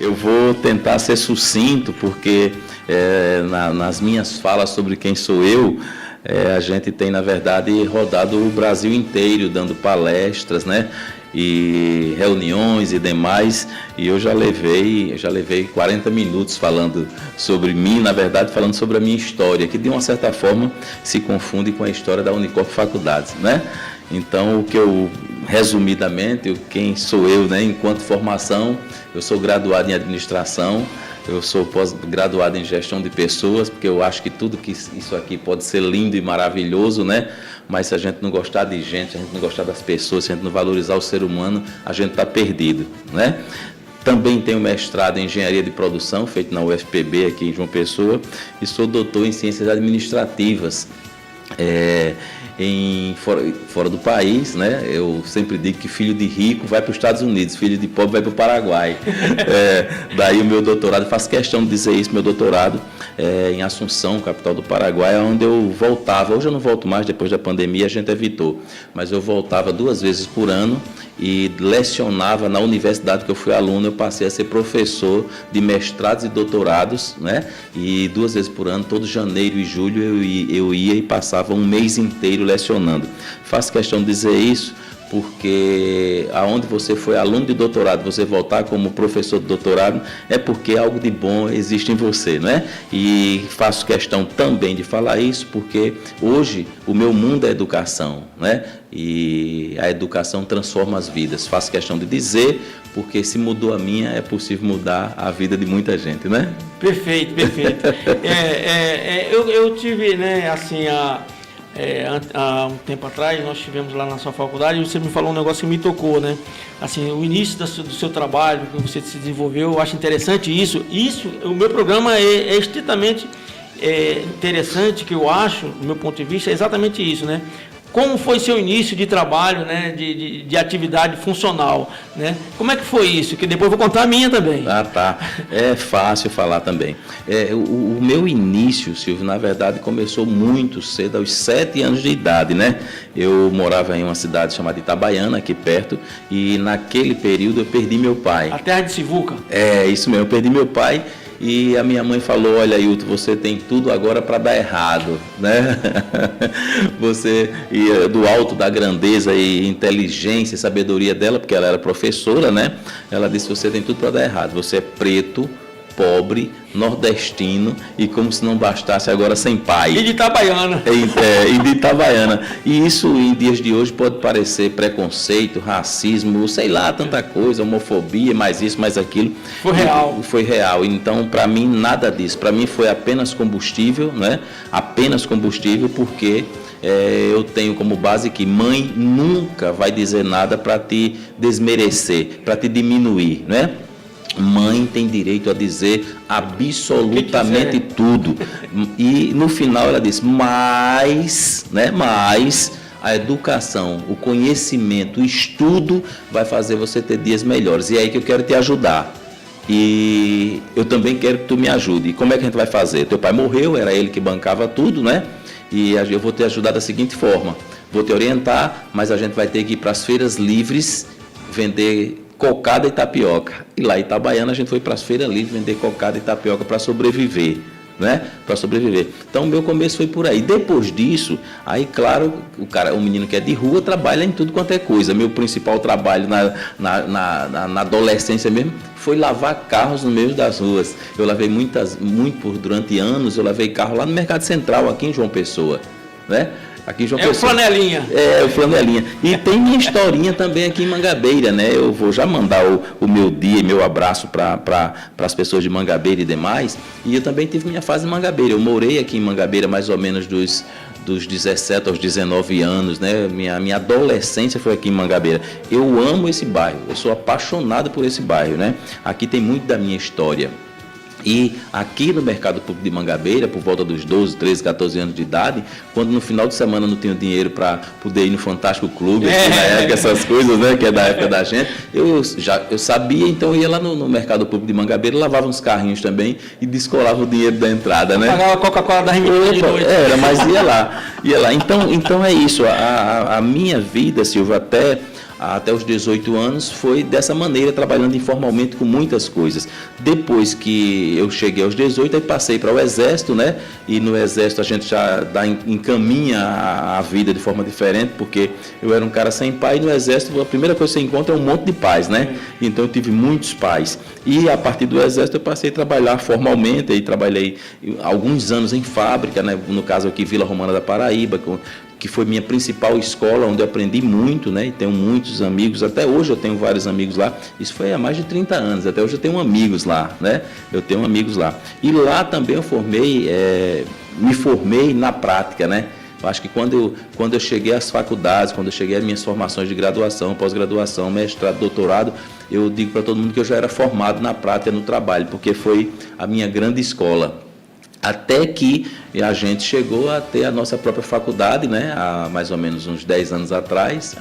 Eu vou tentar ser sucinto, porque nas minhas falas sobre quem sou eu, a gente tem, na verdade, rodado o Brasil inteiro, dando palestras, né? E reuniões e demais, e eu já levei 40 minutos falando sobre mim, na verdade, falando sobre a minha história, que de uma certa forma se confunde com a história da Unicorp Faculdades, né? Então, resumidamente, quem sou eu, né? Enquanto formação, eu sou graduado em administração, eu sou pós-graduado em gestão de pessoas, porque eu acho que tudo que isso aqui pode ser lindo e maravilhoso, né? Mas se a gente não gostar de gente, se a gente não gostar das pessoas, se a gente não valorizar o ser humano, a gente está perdido, né? Também tenho mestrado em engenharia de produção, feito na UFPB aqui em João Pessoa, e sou doutor em ciências administrativas. Fora do país, né? Eu sempre digo que filho de rico vai para os Estados Unidos, filho de pobre vai para o Paraguai. Daí o meu doutorado, faço questão de dizer isso, meu doutorado em Assunção, capital do Paraguai, onde eu voltava. Hoje eu não volto mais, depois da pandemia a gente evitou, mas eu voltava 2 vezes por ano e lecionava na universidade que eu fui aluno. Eu passei a ser professor de mestrados e doutorados, né? E 2 vezes por ano, todo janeiro e julho eu ia e passava um mês inteiro lecionando. Faço questão de dizer isso porque aonde você foi aluno de doutorado, você voltar como professor de doutorado, é porque algo de bom existe em você, não é? E faço questão também de falar isso porque hoje o meu mundo é educação, né? E a educação transforma as vidas. Faço questão de dizer porque se mudou a minha, é possível mudar a vida de muita gente, né? Perfeito, perfeito. Eu tive, né, assim, há um tempo atrás, nós estivemos lá na sua faculdade e você me falou um negócio que me tocou, né? Assim, o início do seu trabalho, que você se desenvolveu, eu acho interessante isso. O meu programa é estritamente interessante, que eu acho, do meu ponto de vista, é exatamente isso, né? Como foi seu início de trabalho, né, de atividade funcional, né? Como é que foi isso? Que depois eu vou contar a minha também. Ah, tá. É fácil falar também. O meu início, Silvio, na verdade, começou muito cedo, aos 7 anos de idade, né? Eu morava em uma cidade chamada Itabaiana, aqui perto, e naquele período eu perdi meu pai. A terra de Sivuca? Isso mesmo, eu perdi meu pai. E a minha mãe falou: olha, Ailton, você tem tudo agora para dar errado, né? Você, do alto da grandeza e inteligência e sabedoria dela, porque ela era professora, né? Ela disse: você tem tudo para dar errado, você é preto, pobre, nordestino e, como se não bastasse, agora sem pai. E de Itabaiana. E de Itabaiana. E isso, em dias de hoje, pode parecer preconceito, racismo, sei lá, tanta coisa, homofobia, mais isso, mais aquilo. Foi real. Foi real. Então, para mim, nada disso. Para mim, foi apenas combustível, né? Apenas combustível, porque eu tenho como base que mãe nunca vai dizer nada para te desmerecer, para te diminuir, né? Mãe tem direito a dizer absolutamente tudo. E no final ela disse: mas a educação, o conhecimento, o estudo vai fazer você ter dias melhores. E é aí que eu quero te ajudar. E eu também quero que tu me ajude. E como é que a gente vai fazer? Teu pai morreu, era ele que bancava tudo, né? E eu vou te ajudar da seguinte forma: vou te orientar, mas a gente vai ter que ir para as feiras livres vender cocada e tapioca. E lá em Itabaiana a gente foi para as feiras livres vender cocada e tapioca para sobreviver, né? Para sobreviver. Então o meu começo foi por aí. Depois disso, aí claro, o menino que é de rua trabalha em tudo quanto é coisa. Meu principal trabalho na adolescência mesmo foi lavar carros no meio das ruas. Eu lavei durante anos, eu lavei carro lá no Mercado Central, aqui em João Pessoa, né? Aqui em João Pessoa. O Flanelinha. O Flanelinha. E tem minha historinha também aqui em Mangabeira, né? Eu vou já mandar o meu dia e meu abraço para as pessoas de Mangabeira e demais. E eu também tive minha fase em Mangabeira. Eu morei aqui em Mangabeira mais ou menos dos 17 aos 19 anos, né? Minha adolescência foi aqui em Mangabeira. Eu amo esse bairro, eu sou apaixonado por esse bairro, né? Aqui tem muito da minha história. E aqui no Mercado Público de Mangabeira, por volta dos 12, 13, 14 anos de idade, quando no final de semana não tinha dinheiro para poder ir no Fantástico Clube, na época, essas coisas, né, que é da época da gente, eu sabia, então eu ia lá no Mercado Público de Mangabeira, lavava uns carrinhos também e descolava o dinheiro da entrada, né? Pagava a Coca-Cola das meninas de noite. Mas ia lá. Então é isso, a minha vida, Silvio, até até os 18 anos foi dessa maneira, trabalhando informalmente com muitas coisas. Depois que eu cheguei aos 18, aí passei para o Exército, né? E no Exército a gente já encaminha a vida de forma diferente, porque eu era um cara sem pai, e no Exército a primeira coisa que você encontra é um monte de pais, né? Então eu tive muitos pais. E a partir do Exército eu passei a trabalhar formalmente, aí trabalhei alguns anos em fábrica, né? No caso aqui Vila Romana da Paraíba, que foi minha principal escola, onde eu aprendi muito, né? E tenho muitos amigos, até hoje eu tenho vários amigos lá. Isso foi há mais de 30 anos, até hoje eu tenho amigos lá, né? Eu tenho amigos lá. E lá também eu me formei na prática, né? Eu acho que quando eu cheguei às faculdades, quando eu cheguei às minhas formações de graduação, pós-graduação, mestrado, doutorado, eu digo para todo mundo que eu já era formado na prática, no trabalho, porque foi a minha grande escola. Até que a gente chegou a ter a nossa própria faculdade, né, há mais ou menos uns 10 anos atrás,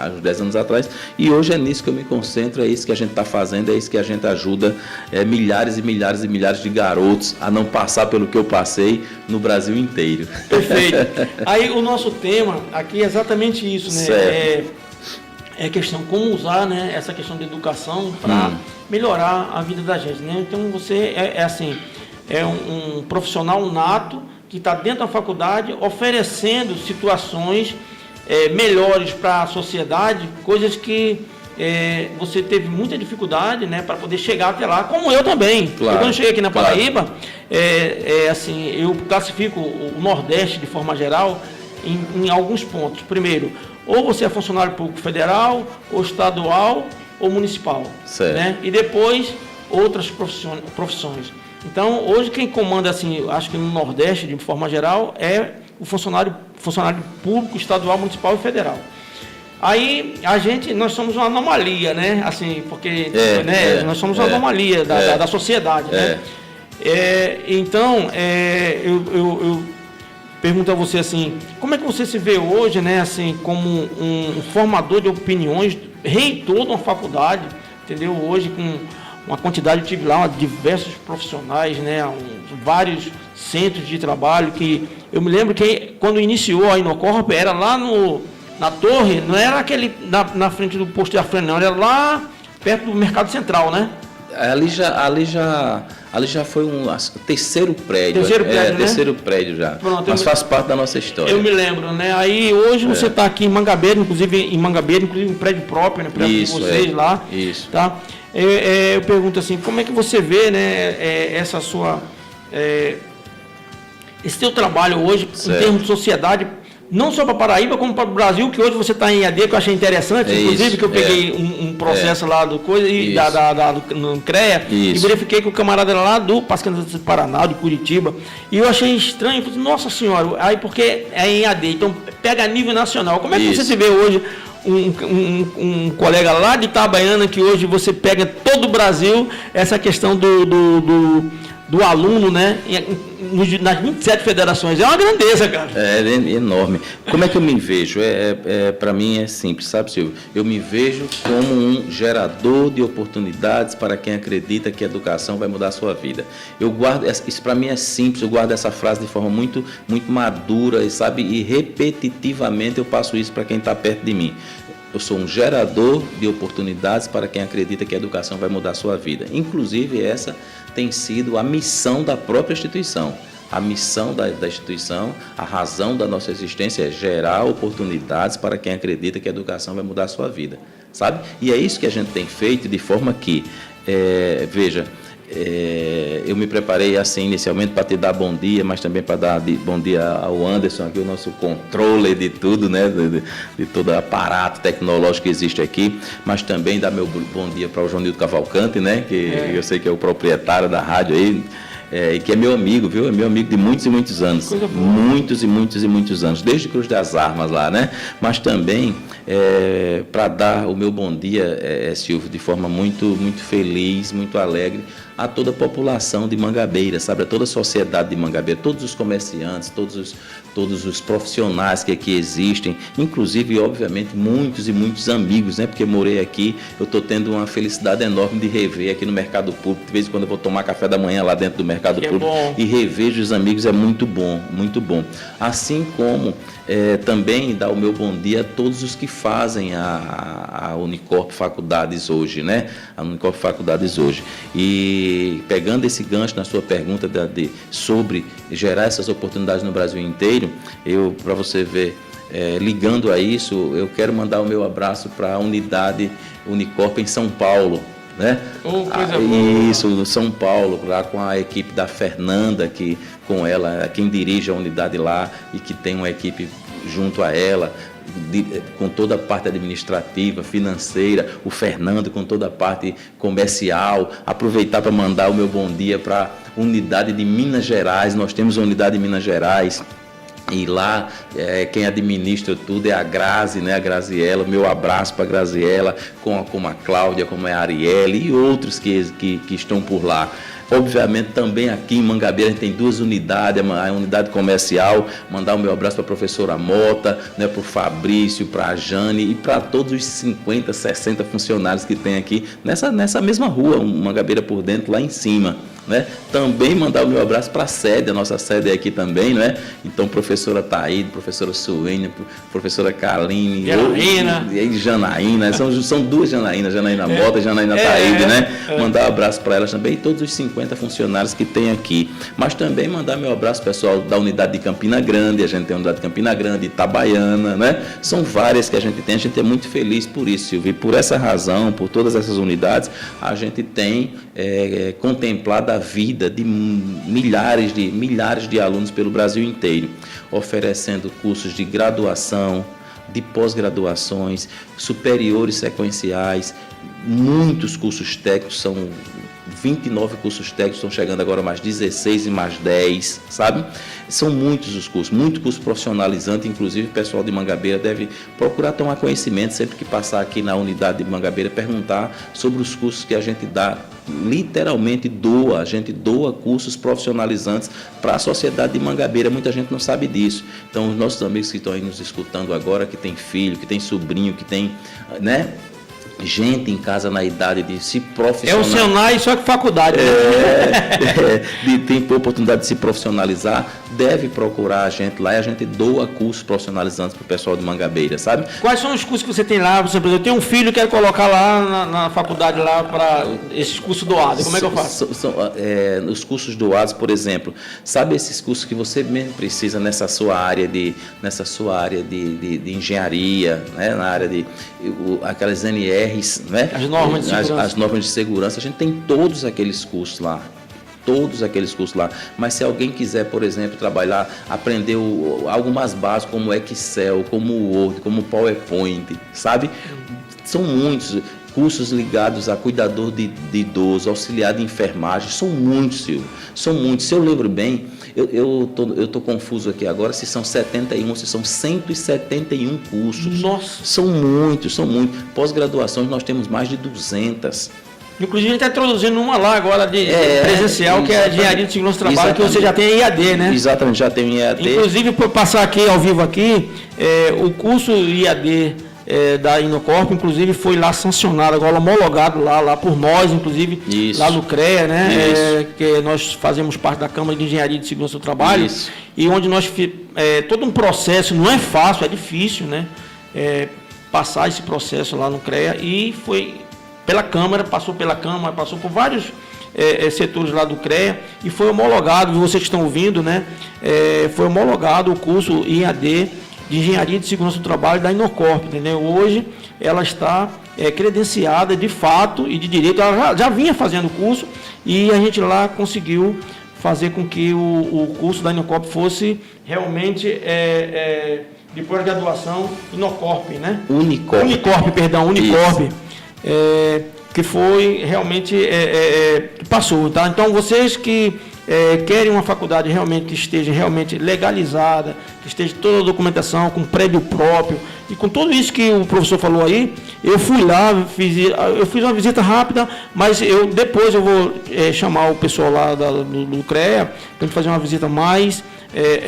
e hoje é nisso que eu me concentro, é isso que a gente está fazendo, é isso que a gente ajuda milhares e milhares e milhares de garotos a não passar pelo que eu passei no Brasil inteiro. Perfeito. Aí o nosso tema aqui é exatamente isso, né? Certo. É questão como usar, né, essa questão de educação para melhorar a vida da gente, né? Então você é um profissional nato que está dentro da faculdade oferecendo situações melhores para a sociedade, coisas que você teve muita dificuldade, né, para poder chegar até lá, como eu também. Claro, quando eu cheguei aqui na Paraíba, eu classifico o Nordeste de forma geral em alguns pontos. Primeiro, ou você é funcionário público federal, ou estadual, ou municipal. Certo. Né? E depois outras profissões. Então, hoje quem comanda, assim, acho que no Nordeste, de forma geral, é o funcionário público, estadual, municipal e federal. Aí, nós somos uma anomalia, né? Assim, porque nós somos uma anomalia da sociedade, né? Então, eu pergunto a você, assim, como é que você se vê hoje, né, assim, como um formador de opiniões, reitor de uma faculdade, entendeu? Hoje, com uma quantidade, eu tive lá diversos profissionais, né, vários centros de trabalho, que eu me lembro que quando iniciou a Inocorp, era lá na torre, não era aquele na frente do posto de Afrânio, não, era lá perto do Mercado Central, né? Ali já foi um terceiro prédio. Terceiro prédio já. Pronto, mas faz parte da nossa história. Eu me lembro, né? Aí hoje você está aqui em Mangabeira, inclusive um prédio próprio, né? Para vocês lá. Isso. Tá? Eu pergunto assim, como é que você vê, né, essa sua esse teu trabalho hoje, em termos de sociedade, não só para Paraíba, como para o Brasil, que hoje você está em AD, que eu achei interessante, inclusive que eu peguei um processo lá do coisa e no CREA, e verifiquei que o camarada era lá do Pascana do Paraná, de Curitiba, e eu achei estranho, falei, nossa senhora, aí porque é em AD, então pega a nível nacional. Como é que você se vê hoje um colega lá de Itabaiana, que hoje você pega todo o Brasil, essa questão do aluno, né, nas 27 federações, é uma grandeza, cara. É enorme. Como é que eu me vejo? Para mim é simples, sabe, Silvio? Eu me vejo como um gerador de oportunidades para quem acredita que a educação vai mudar a sua vida. Eu guardo, isso para mim é simples, eu guardo essa frase de forma muito, muito madura, sabe? E repetitivamente eu passo isso para quem está perto de mim. Eu sou um gerador de oportunidades para quem acredita que a educação vai mudar a sua vida. Inclusive, essa tem sido a missão da própria instituição. A missão da instituição, a razão da nossa existência é gerar oportunidades para quem acredita que a educação vai mudar a sua vida, sabe? E é isso que a gente tem feito de forma que, eu me preparei assim inicialmente para te dar bom dia, mas também para dar bom dia ao Anderson, aqui o nosso controle de tudo, né, de todo o aparato tecnológico que existe aqui, mas também dar meu bom dia para o Joanildo Cavalcante, né, que eu sei que é o proprietário da rádio aí, e que é meu amigo, viu? É meu amigo de muitos e muitos anos. Muitos e muitos e muitos anos, desde Cruz das Armas lá, né? Mas também para dar o meu bom dia, Silvio, de forma muito, muito feliz, muito alegre, a toda a população de Mangabeira, sabe? A toda a sociedade de Mangabeira, todos os comerciantes, todos os profissionais que aqui existem, inclusive, obviamente, muitos e muitos amigos, né? Porque morei aqui, eu estou tendo uma felicidade enorme de rever aqui no mercado público. De vez em quando eu vou tomar café da manhã lá dentro do mercado mercado público e revejo os amigos, é muito bom, muito bom. Assim como também dar o meu bom dia a todos os que fazem a Unicorp Faculdades hoje, né? A Unicorp Faculdades hoje. E pegando esse gancho na sua pergunta sobre gerar essas oportunidades no Brasil inteiro, para você ver, ligando a isso, eu quero mandar o meu abraço para a unidade Unicorp em São Paulo, né? Coisa boa. Isso, São Paulo, lá com a equipe da Fernanda, que com ela, quem dirige a unidade lá e que tem uma equipe junto a ela, com toda a parte administrativa, financeira, o Fernando com toda a parte comercial. Aproveitar para mandar o meu bom dia para a unidade de Minas Gerais. Nós temos a unidade de Minas Gerais e lá quem administra tudo é a Grazi, né? A Graziella. Meu abraço para a Graziella, como a Cláudia, como é a Arielle e outros que estão por lá. Obviamente também aqui em Mangabeira a gente tem 2 unidades, a unidade comercial, mandar o meu abraço para a professora Mota, né, para o Fabrício, para a Jane e para todos os 50, 60 funcionários que tem aqui nessa mesma rua, Mangabeira por dentro, lá em cima. Né? Também mandar o meu abraço para a sede, a nossa sede é aqui também, né? Então, professora Taíde, professora Suênia, professora Kaline e Janaína, são 2 Janaína Mota e Janaína Taíde, né? Mandar um abraço para elas também e todos os 50 funcionários que tem aqui. Mas também mandar meu abraço pessoal da unidade de Campina Grande, a gente tem a unidade de Campina Grande, Itabaiana, né? São várias que a gente é muito feliz por isso, Silvio, e por essa razão, por todas essas unidades, a gente tem contemplado a vida de milhares de alunos pelo Brasil inteiro, oferecendo cursos de graduação, de pós-graduações, superiores sequenciais, muitos cursos técnicos, são 29 cursos técnicos, estão chegando agora mais 16 e mais 10, sabe? São muitos os cursos, muito curso profissionalizante, inclusive o pessoal de Mangabeira deve procurar tomar conhecimento, sempre que passar aqui na unidade de Mangabeira, perguntar sobre os cursos que a gente dá, literalmente a gente doa cursos profissionalizantes para a sociedade de Mangabeira, muita gente não sabe disso. Então, os nossos amigos que estão aí nos escutando agora, que tem filho, que tem sobrinho, que tem, né? Gente em casa na idade de se profissionalizar. É o Senai, só que faculdade. De ter oportunidade de se profissionalizar, deve procurar a gente lá e a gente doa cursos profissionalizantes para o pessoal de Mangabeira, sabe? Quais são os cursos que você tem lá? Você, por exemplo, eu tenho um filho que quer colocar lá na faculdade lá para esses cursos doados. Como é que eu faço? Os cursos doados, por exemplo, sabe esses cursos que você mesmo precisa nessa sua área de engenharia, né? Na área de aquelas NR, né? As normas de segurança, a gente tem todos aqueles cursos lá, mas se alguém quiser, por exemplo, trabalhar, aprender algo mais básico como Excel, como Word, como PowerPoint, sabe? São muitos cursos ligados a cuidador de idoso, auxiliar de enfermagem, são muitos, Silvio, são muitos. Se eu lembro bem, eu tô confuso aqui agora, se são 71, se são 171 cursos. Nossa! São muitos. Pós-graduações nós temos mais de 200. Inclusive, a gente está introduzindo uma lá agora de presencial, que é a Engenharia de Segurança do Trabalho, que você já tem a IAD, né? Exatamente, já tem IAD. Inclusive, por passar aqui, ao vivo aqui, o curso IAD da Inocorp, inclusive, foi lá sancionado, agora homologado lá por nós, inclusive, isso, lá no CREA, né? Que nós fazemos parte da Câmara de Engenharia de Segurança do Trabalho, isso, e onde nós, todo um processo, não é fácil, é difícil, né? Passar esse processo lá no CREA, e foi pela Câmara, passou por vários setores lá do CREA, e foi homologado, vocês que estão ouvindo, né? Foi homologado o curso IAD de Engenharia de Segurança do Trabalho da Inocorp, entendeu? Hoje ela está credenciada de fato e de direito, ela já vinha fazendo o curso, e a gente lá conseguiu fazer com que o curso da Inocorp fosse realmente de pós-graduação Inocorp, né? Unicorp, que foi realmente passou, tá? Então vocês que querem uma faculdade realmente que esteja realmente legalizada, que esteja toda a documentação com prédio próprio e com tudo isso que o professor falou aí, eu fui lá, eu fiz uma visita rápida, mas depois eu vou chamar o pessoal lá do CREA para a gente fazer uma visita mais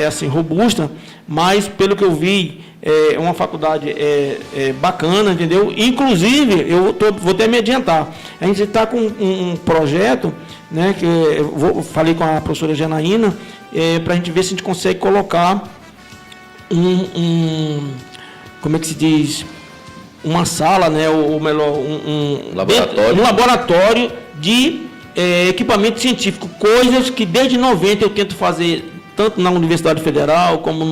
assim, robusta, mas pelo que eu vi, é uma faculdade bacana, entendeu? Inclusive, vou até me adiantar, a gente está com um projeto né, que eu falei com a professora Janaína, para a gente ver se a gente consegue colocar como é que se diz, uma sala, né, ou melhor, um laboratório de equipamento científico, coisas que desde 90 eu tento fazer, tanto na Universidade Federal como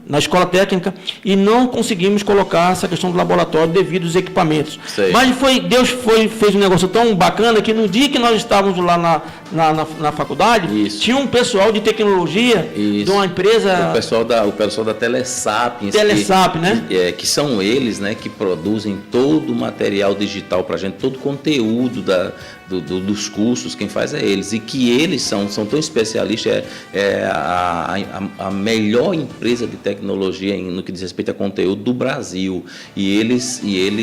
na escola técnica, e não conseguimos colocar essa questão do laboratório devido aos equipamentos. Sei. Mas Deus fez um negócio tão bacana que no dia que nós estávamos lá na faculdade, Isso. tinha um pessoal de tecnologia de uma empresa... O pessoal da Telesapiens. né? Que são eles, né, que produzem todo o material digital para a gente, todo o conteúdo dos cursos, quem faz é eles. E que eles são tão especialistas, a melhor empresa de tecnologia no que diz respeito a conteúdo do Brasil. E eles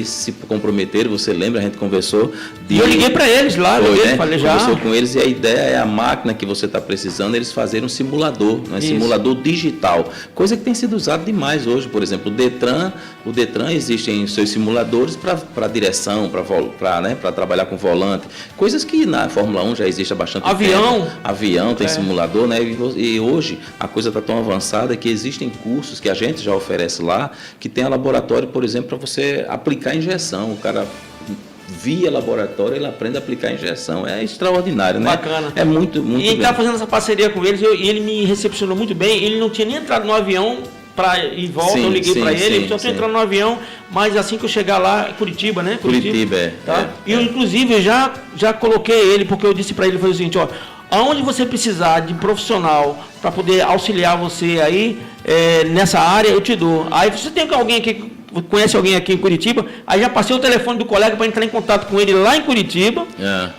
se comprometeram, você lembra, a gente conversou. Eu liguei para eles lá, falei já. Conversou com eles, e a ideia é a máquina que você está precisando, eles fazerem um simulador, né? Simulador digital. Coisa que tem sido usada demais hoje. Por exemplo, o Detran existem seus simuladores para direção, para trabalhar com volante. Coisas que na Fórmula 1 já existe há bastante tempo. Avião tem simulador, né? E hoje a coisa está tão avançada que existem cursos que a gente já oferece lá, que tem laboratório, por exemplo, para você aplicar injeção. O cara, via laboratório, ele aprende a aplicar injeção. É extraordinário, né? Bacana. É muito E ele está fazendo essa parceria com eles, e ele me recepcionou muito bem. Ele não tinha nem entrado no avião para ir e volta, eu liguei para ele, só estou entrando no avião, mas assim que eu chegar lá, Curitiba, né? Curitiba, tá? E eu, inclusive, já coloquei ele, porque eu disse para ele, foi o seguinte, aonde você precisar de profissional para poder auxiliar você aí nessa área, eu te dou. Aí você tem alguém aqui, conhece alguém aqui em Curitiba, aí já passei o telefone do colega para entrar em contato com ele lá em Curitiba,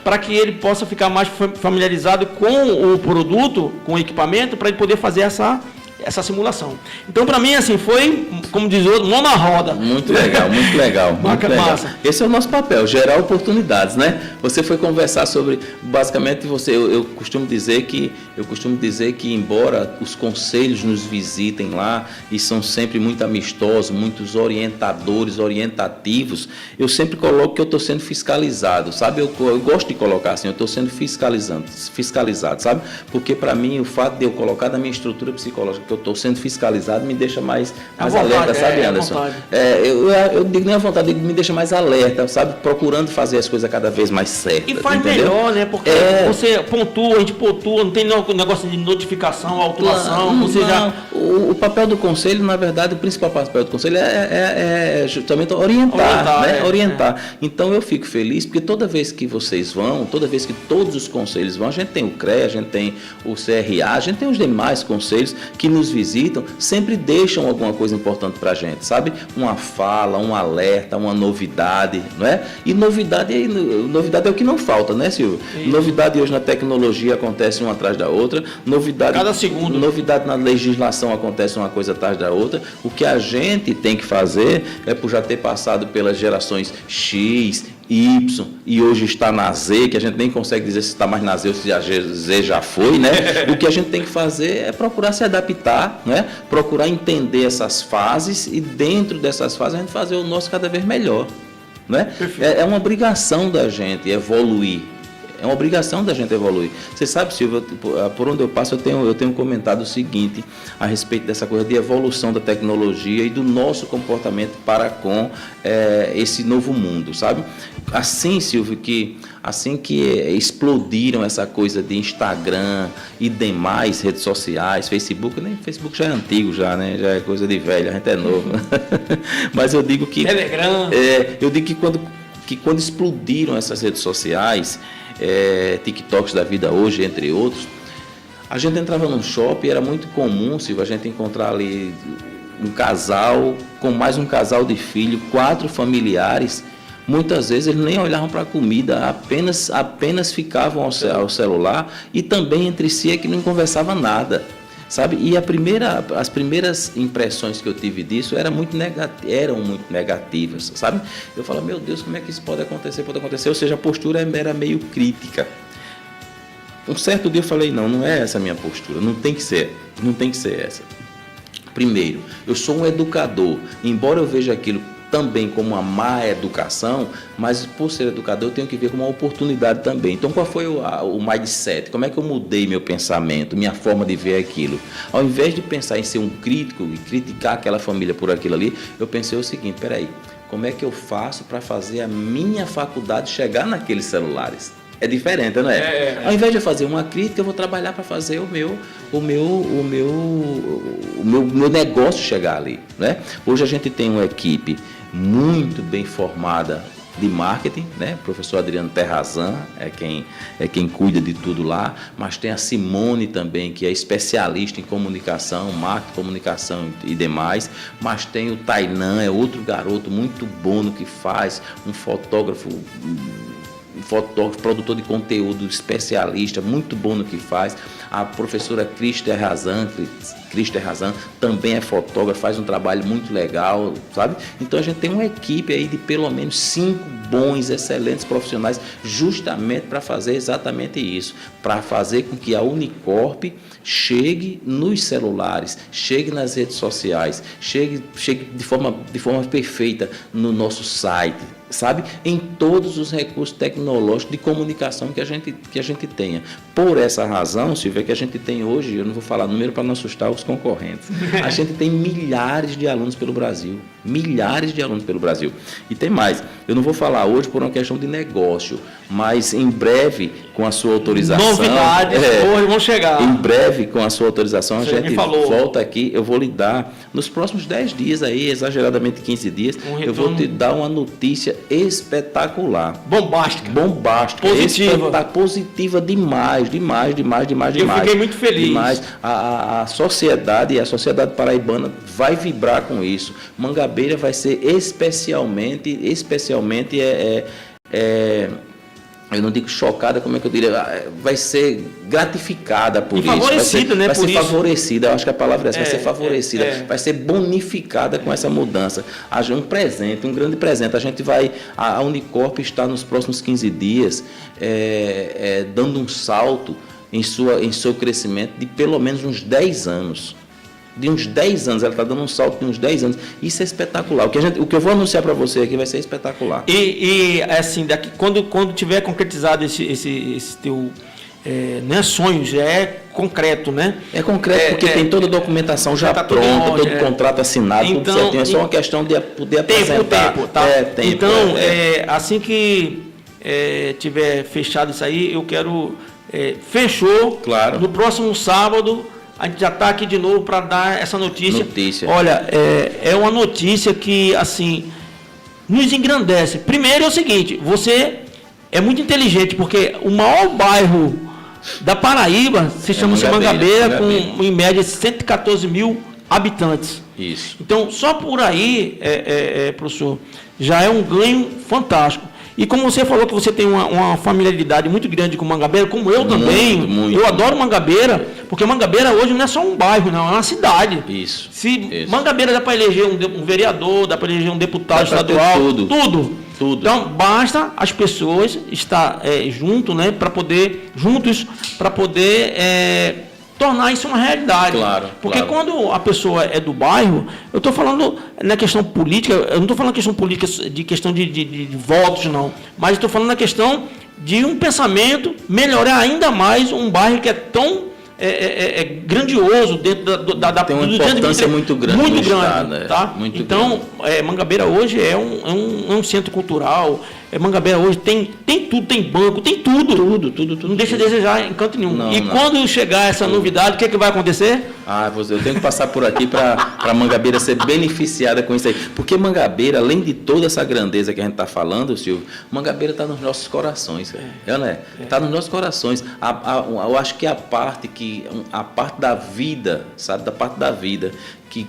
para que ele possa ficar mais familiarizado com o produto, com o equipamento, para ele poder fazer essa simulação. Então, para mim, assim, foi, como diz o outro, mão na roda. Muito legal, muito legal. Muito legal. Massa. Esse é o nosso papel, gerar oportunidades, né? Você foi conversar sobre, basicamente, eu costumo dizer que embora os conselhos nos visitem lá e são sempre muito amistosos, muitos orientadores, orientativos, eu sempre coloco que eu estou sendo fiscalizado, sabe? Eu gosto de colocar assim, eu estou sendo fiscalizado, sabe? Porque para mim, o fato de eu colocar na minha estrutura psicológica que eu estou sendo fiscalizado me deixa mais alerta, sabe, Anderson? Eu digo nem a vontade, eu digo, me deixa mais alerta, sabe? Procurando fazer as coisas cada vez mais certas. E faz melhor, né? Porque você pontua, a gente pontua, não tem negócio de notificação, autuação, O papel do conselho, na verdade, o principal papel do conselho é justamente orientar. Então eu fico feliz porque toda vez que vocês vão, toda vez que todos os conselhos vão, a gente tem o CREA, a gente tem o CRA, a gente tem os demais conselhos que nos visitam, sempre deixam alguma coisa importante para a gente, sabe? Uma fala, um alerta, uma novidade, não é? E novidade é o que não falta, né, Silvio? Isso. Novidade hoje na tecnologia acontece uma atrás da outra, cada segundo. Novidade na legislação acontece uma coisa atrás da outra. O que a gente tem que fazer é, por já ter passado pelas gerações X, Y e hoje está na Z, que a gente nem consegue dizer se está mais na Z ou se a Z já foi, né? O que a gente tem que fazer é procurar se adaptar, né? Procurar entender essas fases e dentro dessas fases a gente fazer o nosso cada vez melhor, né? É uma obrigação da gente evoluir. É uma obrigação da gente evoluir. Você sabe, Silvio, por onde eu passo, eu tenho comentado o seguinte a respeito dessa coisa de evolução da tecnologia e do nosso comportamento para com esse novo mundo, sabe? Assim, Silvio, assim que explodiram essa coisa de Instagram e demais redes sociais, Facebook já é antigo já, né? Já é coisa de velho, a gente é novo. Mas eu digo que... Telegram. Eu digo que quando explodiram essas redes sociais, TikToks da vida hoje, entre outros, a gente entrava num shopping, era muito comum, Silvio, a gente encontrar ali um casal com mais um casal de filho, 4 familiares. Muitas vezes eles nem olhavam para a comida, apenas ficavam ao celular e também entre si é que não conversavam nada, sabe? E as primeiras impressões que eu tive disso eram muito negativas, sabe? Eu falava, meu Deus, como é que isso pode acontecer? Ou seja, a postura era meio crítica. Um certo dia eu falei, não é essa a minha postura, não tem que ser essa. Primeiro, eu sou um educador, embora eu veja aquilo também como uma má educação, mas por ser educador eu tenho que ver como uma oportunidade também. Então qual foi o mindset? Como é que eu mudei meu pensamento, minha forma de ver aquilo? Ao invés de pensar em ser um crítico e criticar aquela família por aquilo ali, eu pensei o seguinte, peraí, como é que eu faço para fazer a minha faculdade chegar naqueles celulares? É diferente, não é? Ao invés de eu fazer uma crítica, eu vou trabalhar para fazer o meu negócio chegar ali, né? Hoje a gente tem uma equipe muito bem formada de marketing, né? O professor Adriano Terrazan é quem cuida de tudo lá, mas tem a Simone também, que é especialista em comunicação, marketing, comunicação e demais, mas tem o Tainan, é outro garoto muito bom no que faz, um fotógrafo, produtor de conteúdo especialista, muito bom no que faz. A professora Cristi Terrazan também é fotógrafa, faz um trabalho muito legal, sabe? Então a gente tem uma equipe aí de pelo menos 5 bons, excelentes profissionais, justamente para fazer exatamente isso, para fazer com que a Unicorp chegue nos celulares, chegue nas redes sociais, chegue de forma perfeita no nosso site, sabe? Em todos os recursos tecnológicos de comunicação que a gente tenha. Por essa razão, Silvia, que a gente tem hoje, eu não vou falar número para não assustar os concorrentes, a gente tem milhares de alunos pelo Brasil. E tem mais, eu não vou falar hoje por uma questão de negócio, mas em breve, com a sua autorização... Novidades hoje vão chegar. Em breve, com a sua autorização, a gente volta aqui, eu vou lhe dar, nos próximos 10 dias aí, exageradamente 15 dias, eu vou te dar uma notícia espetacular. Bombástica. Positiva demais. Eu fiquei muito feliz. Demais. A sociedade paraibana vai vibrar com isso. Mangabeira vai ser especialmente eu não digo chocada, como é que eu diria? Vai ser gratificada por isso. Favorecida, né? Vai ser favorecida, eu acho que a palavra é essa, vai ser favorecida, vai ser bonificada com essa mudança. Um presente, um grande presente. A Unicorp está nos próximos 15 dias dando um salto em seu crescimento de pelo menos uns 10 anos. De uns 10 anos, ela está dando um salto de uns 10 anos. Isso é espetacular. O que eu vou anunciar para você aqui vai ser espetacular. E assim, daqui, quando tiver concretizado esse teu sonho, já é concreto, né? É concreto porque tem toda a documentação já tá pronta, todo o contrato assinado, então, tudo certinho. É só uma questão de poder apresentar. Tempo, tá? Tempo. Então, assim que tiver fechado isso aí, eu quero... fechou. Claro. No próximo sábado... A gente já está aqui de novo para dar essa notícia. Olha, é uma notícia que, assim, nos engrandece. Primeiro é o seguinte, você é muito inteligente, porque o maior bairro da Paraíba se chama-se Mangabeira, com, em média, 114 mil habitantes. Isso. Então, só por aí, professor, já é um ganho fantástico. E como você falou que você tem uma familiaridade muito grande com Mangabeira, como eu também, muito. Eu adoro Mangabeira, porque Mangabeira hoje não é só um bairro, não, é uma cidade. Isso. Mangabeira dá para eleger um vereador, dá para eleger um deputado estadual, tudo. Então, basta as pessoas estar juntos para poder tornar isso uma realidade. Claro, porque quando a pessoa é do bairro, eu estou falando na questão política, eu não estou falando de questão de votos, não, mas estou falando na questão de um pensamento melhorar ainda mais um bairro que é tão grandioso dentro da tem uma importância muito grande. Muito grande, estado, tá? Muito então, grande. Mangabeira hoje é um centro cultural. Mangabeira hoje tem tudo, tem banco, tem tudo. Tudo. Não deixa de desejar em canto nenhum. Quando chegar essa novidade, o que vai acontecer? Eu tenho que passar por aqui para Mangabeira ser beneficiada com isso aí. Porque Mangabeira, além de toda essa grandeza que a gente está falando, Silvio, Mangabeira está nos nossos corações. Está nos nossos corações. Eu acho que a parte da vida, sabe? Da parte da vida que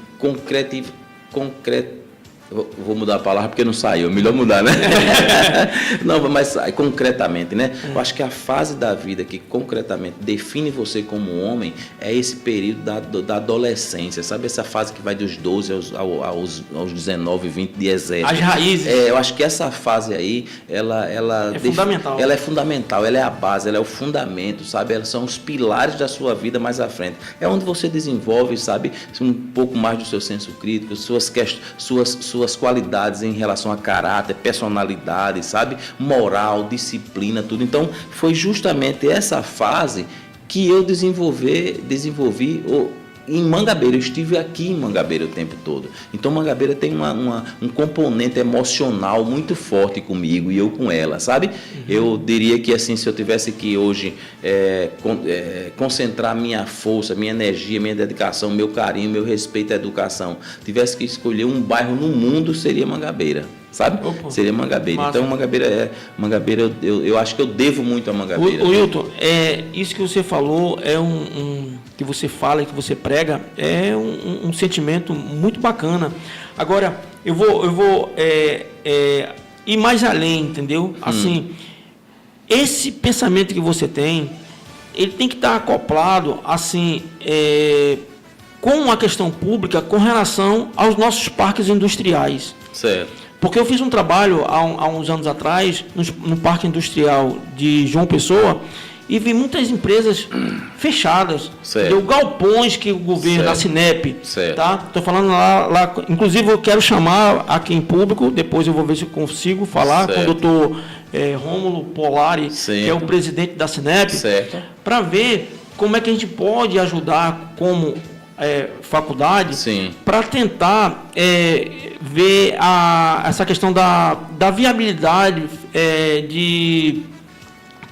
vou mudar a palavra porque não saiu, melhor mudar, né? Não, mas concretamente, né? Eu acho que a fase da vida que concretamente define você como homem é esse período da adolescência, sabe? Essa fase que vai dos 12 aos 19, 20 de exército. As raízes. Eu acho que essa fase aí, ela é fundamental. Ela é fundamental, ela é a base, ela é o fundamento, sabe? Elas são os pilares da sua vida mais à frente. É onde você desenvolve, sabe? Um pouco mais do seu senso crítico, suas suas qualidades em relação a caráter, personalidade, sabe? Moral, disciplina, tudo. Então, foi justamente essa fase que eu desenvolvi em Mangabeira. Eu estive aqui em Mangabeira o tempo todo. Então, Mangabeira tem um componente emocional muito forte comigo e eu com ela, sabe? Eu diria que, assim, se eu tivesse que hoje concentrar minha força, minha energia, minha dedicação, meu carinho, meu respeito à educação, tivesse que escolher um bairro no mundo, seria Mangabeira. Sabe? Opa, seria Mangabeira. Massa. Então, Mangabeira, eu acho que eu devo muito a Mangabeira. O Wilton, isso que você falou, que você fala e que você prega, é um sentimento muito bacana. Agora, eu vou ir mais além, entendeu? Assim, esse pensamento que você tem, ele tem que estar acoplado, assim, com a questão pública com relação aos nossos parques industriais. Certo. Porque eu fiz um trabalho há uns anos atrás no Parque Industrial de João Pessoa e vi muitas empresas fechadas. Deu galpões que o governo, a Sinep, tá? Estou falando lá, inclusive eu quero chamar aqui em público, depois eu vou ver se eu consigo falar com o doutor Rômulo Polari, que é o presidente da Sinep, para ver como é que a gente pode ajudar como faculdade para tentar ver essa questão da viabilidade de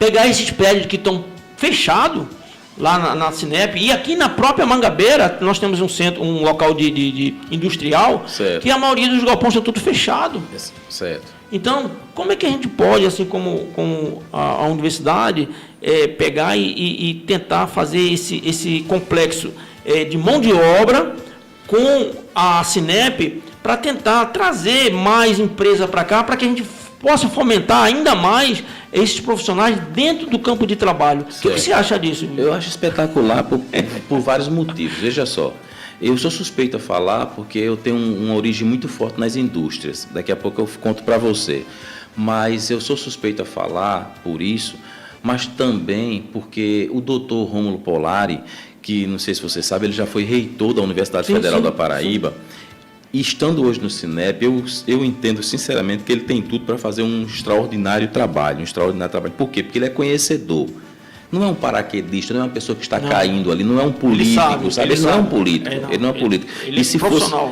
pegar esses prédios que estão fechados lá na Sinep, e aqui na própria Mangabeira nós temos um local de industrial, que a maioria dos galpões estão tudo fechado. Então, como é que a gente pode, assim como a universidade, pegar e tentar fazer esse complexo de mão de obra com a Sinep para tentar trazer mais empresa para cá, para que a gente possa fomentar ainda mais esses profissionais dentro do campo de trabalho. O que você acha disso? Eu acho espetacular por vários motivos. Veja só, eu sou suspeito a falar porque eu tenho uma origem muito forte nas indústrias. Daqui a pouco eu conto para você. Mas eu sou suspeito a falar por isso, mas também porque o doutor Rômulo Polari, que não sei se você sabe, ele já foi reitor da Universidade Federal da Paraíba. E estando hoje no Sinep, eu entendo sinceramente que ele tem tudo para fazer um extraordinário trabalho. Por quê? Porque ele é conhecedor. Não é um paraquedista, não é uma pessoa que está caindo ali, não é um político, sabe? Ele não é um político. Ele não é um político.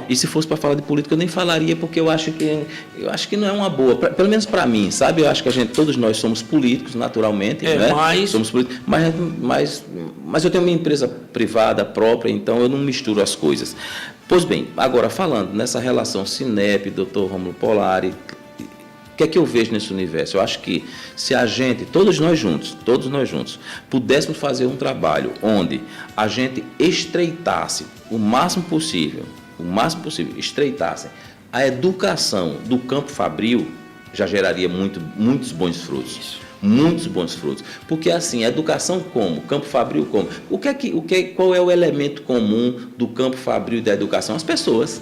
E se fosse para falar de política, eu nem falaria, porque eu acho que não é uma boa. Pelo menos para mim, sabe? Eu acho que todos nós somos políticos, naturalmente. Somos políticos, mas eu tenho uma empresa privada própria, então eu não misturo as coisas. Pois bem, agora falando nessa relação Sinep, Dr. Rômulo Polari, o que é que eu vejo nesse universo? Eu acho que se a gente, todos nós juntos, pudéssemos fazer um trabalho onde a gente estreitasse o máximo possível, estreitasse a educação do Campo Fabril, já geraria muitos bons frutos. Muitos bons frutos. Porque assim, a educação como? Campo Fabril como? Qual é o elemento comum do Campo Fabril da educação? As pessoas.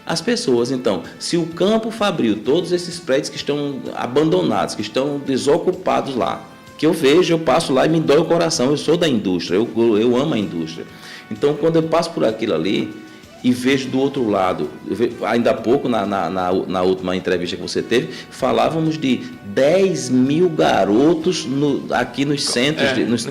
As pessoas. Então, se o Campo Fabril, todos esses prédios que estão abandonados, que estão desocupados lá, que eu vejo, eu passo lá e me dói o coração, eu sou da indústria, eu amo a indústria. Então, quando eu passo por aquilo ali e vejo do outro lado, ainda há pouco, na última entrevista que você teve, falávamos de 10 mil garotos aqui nos centros,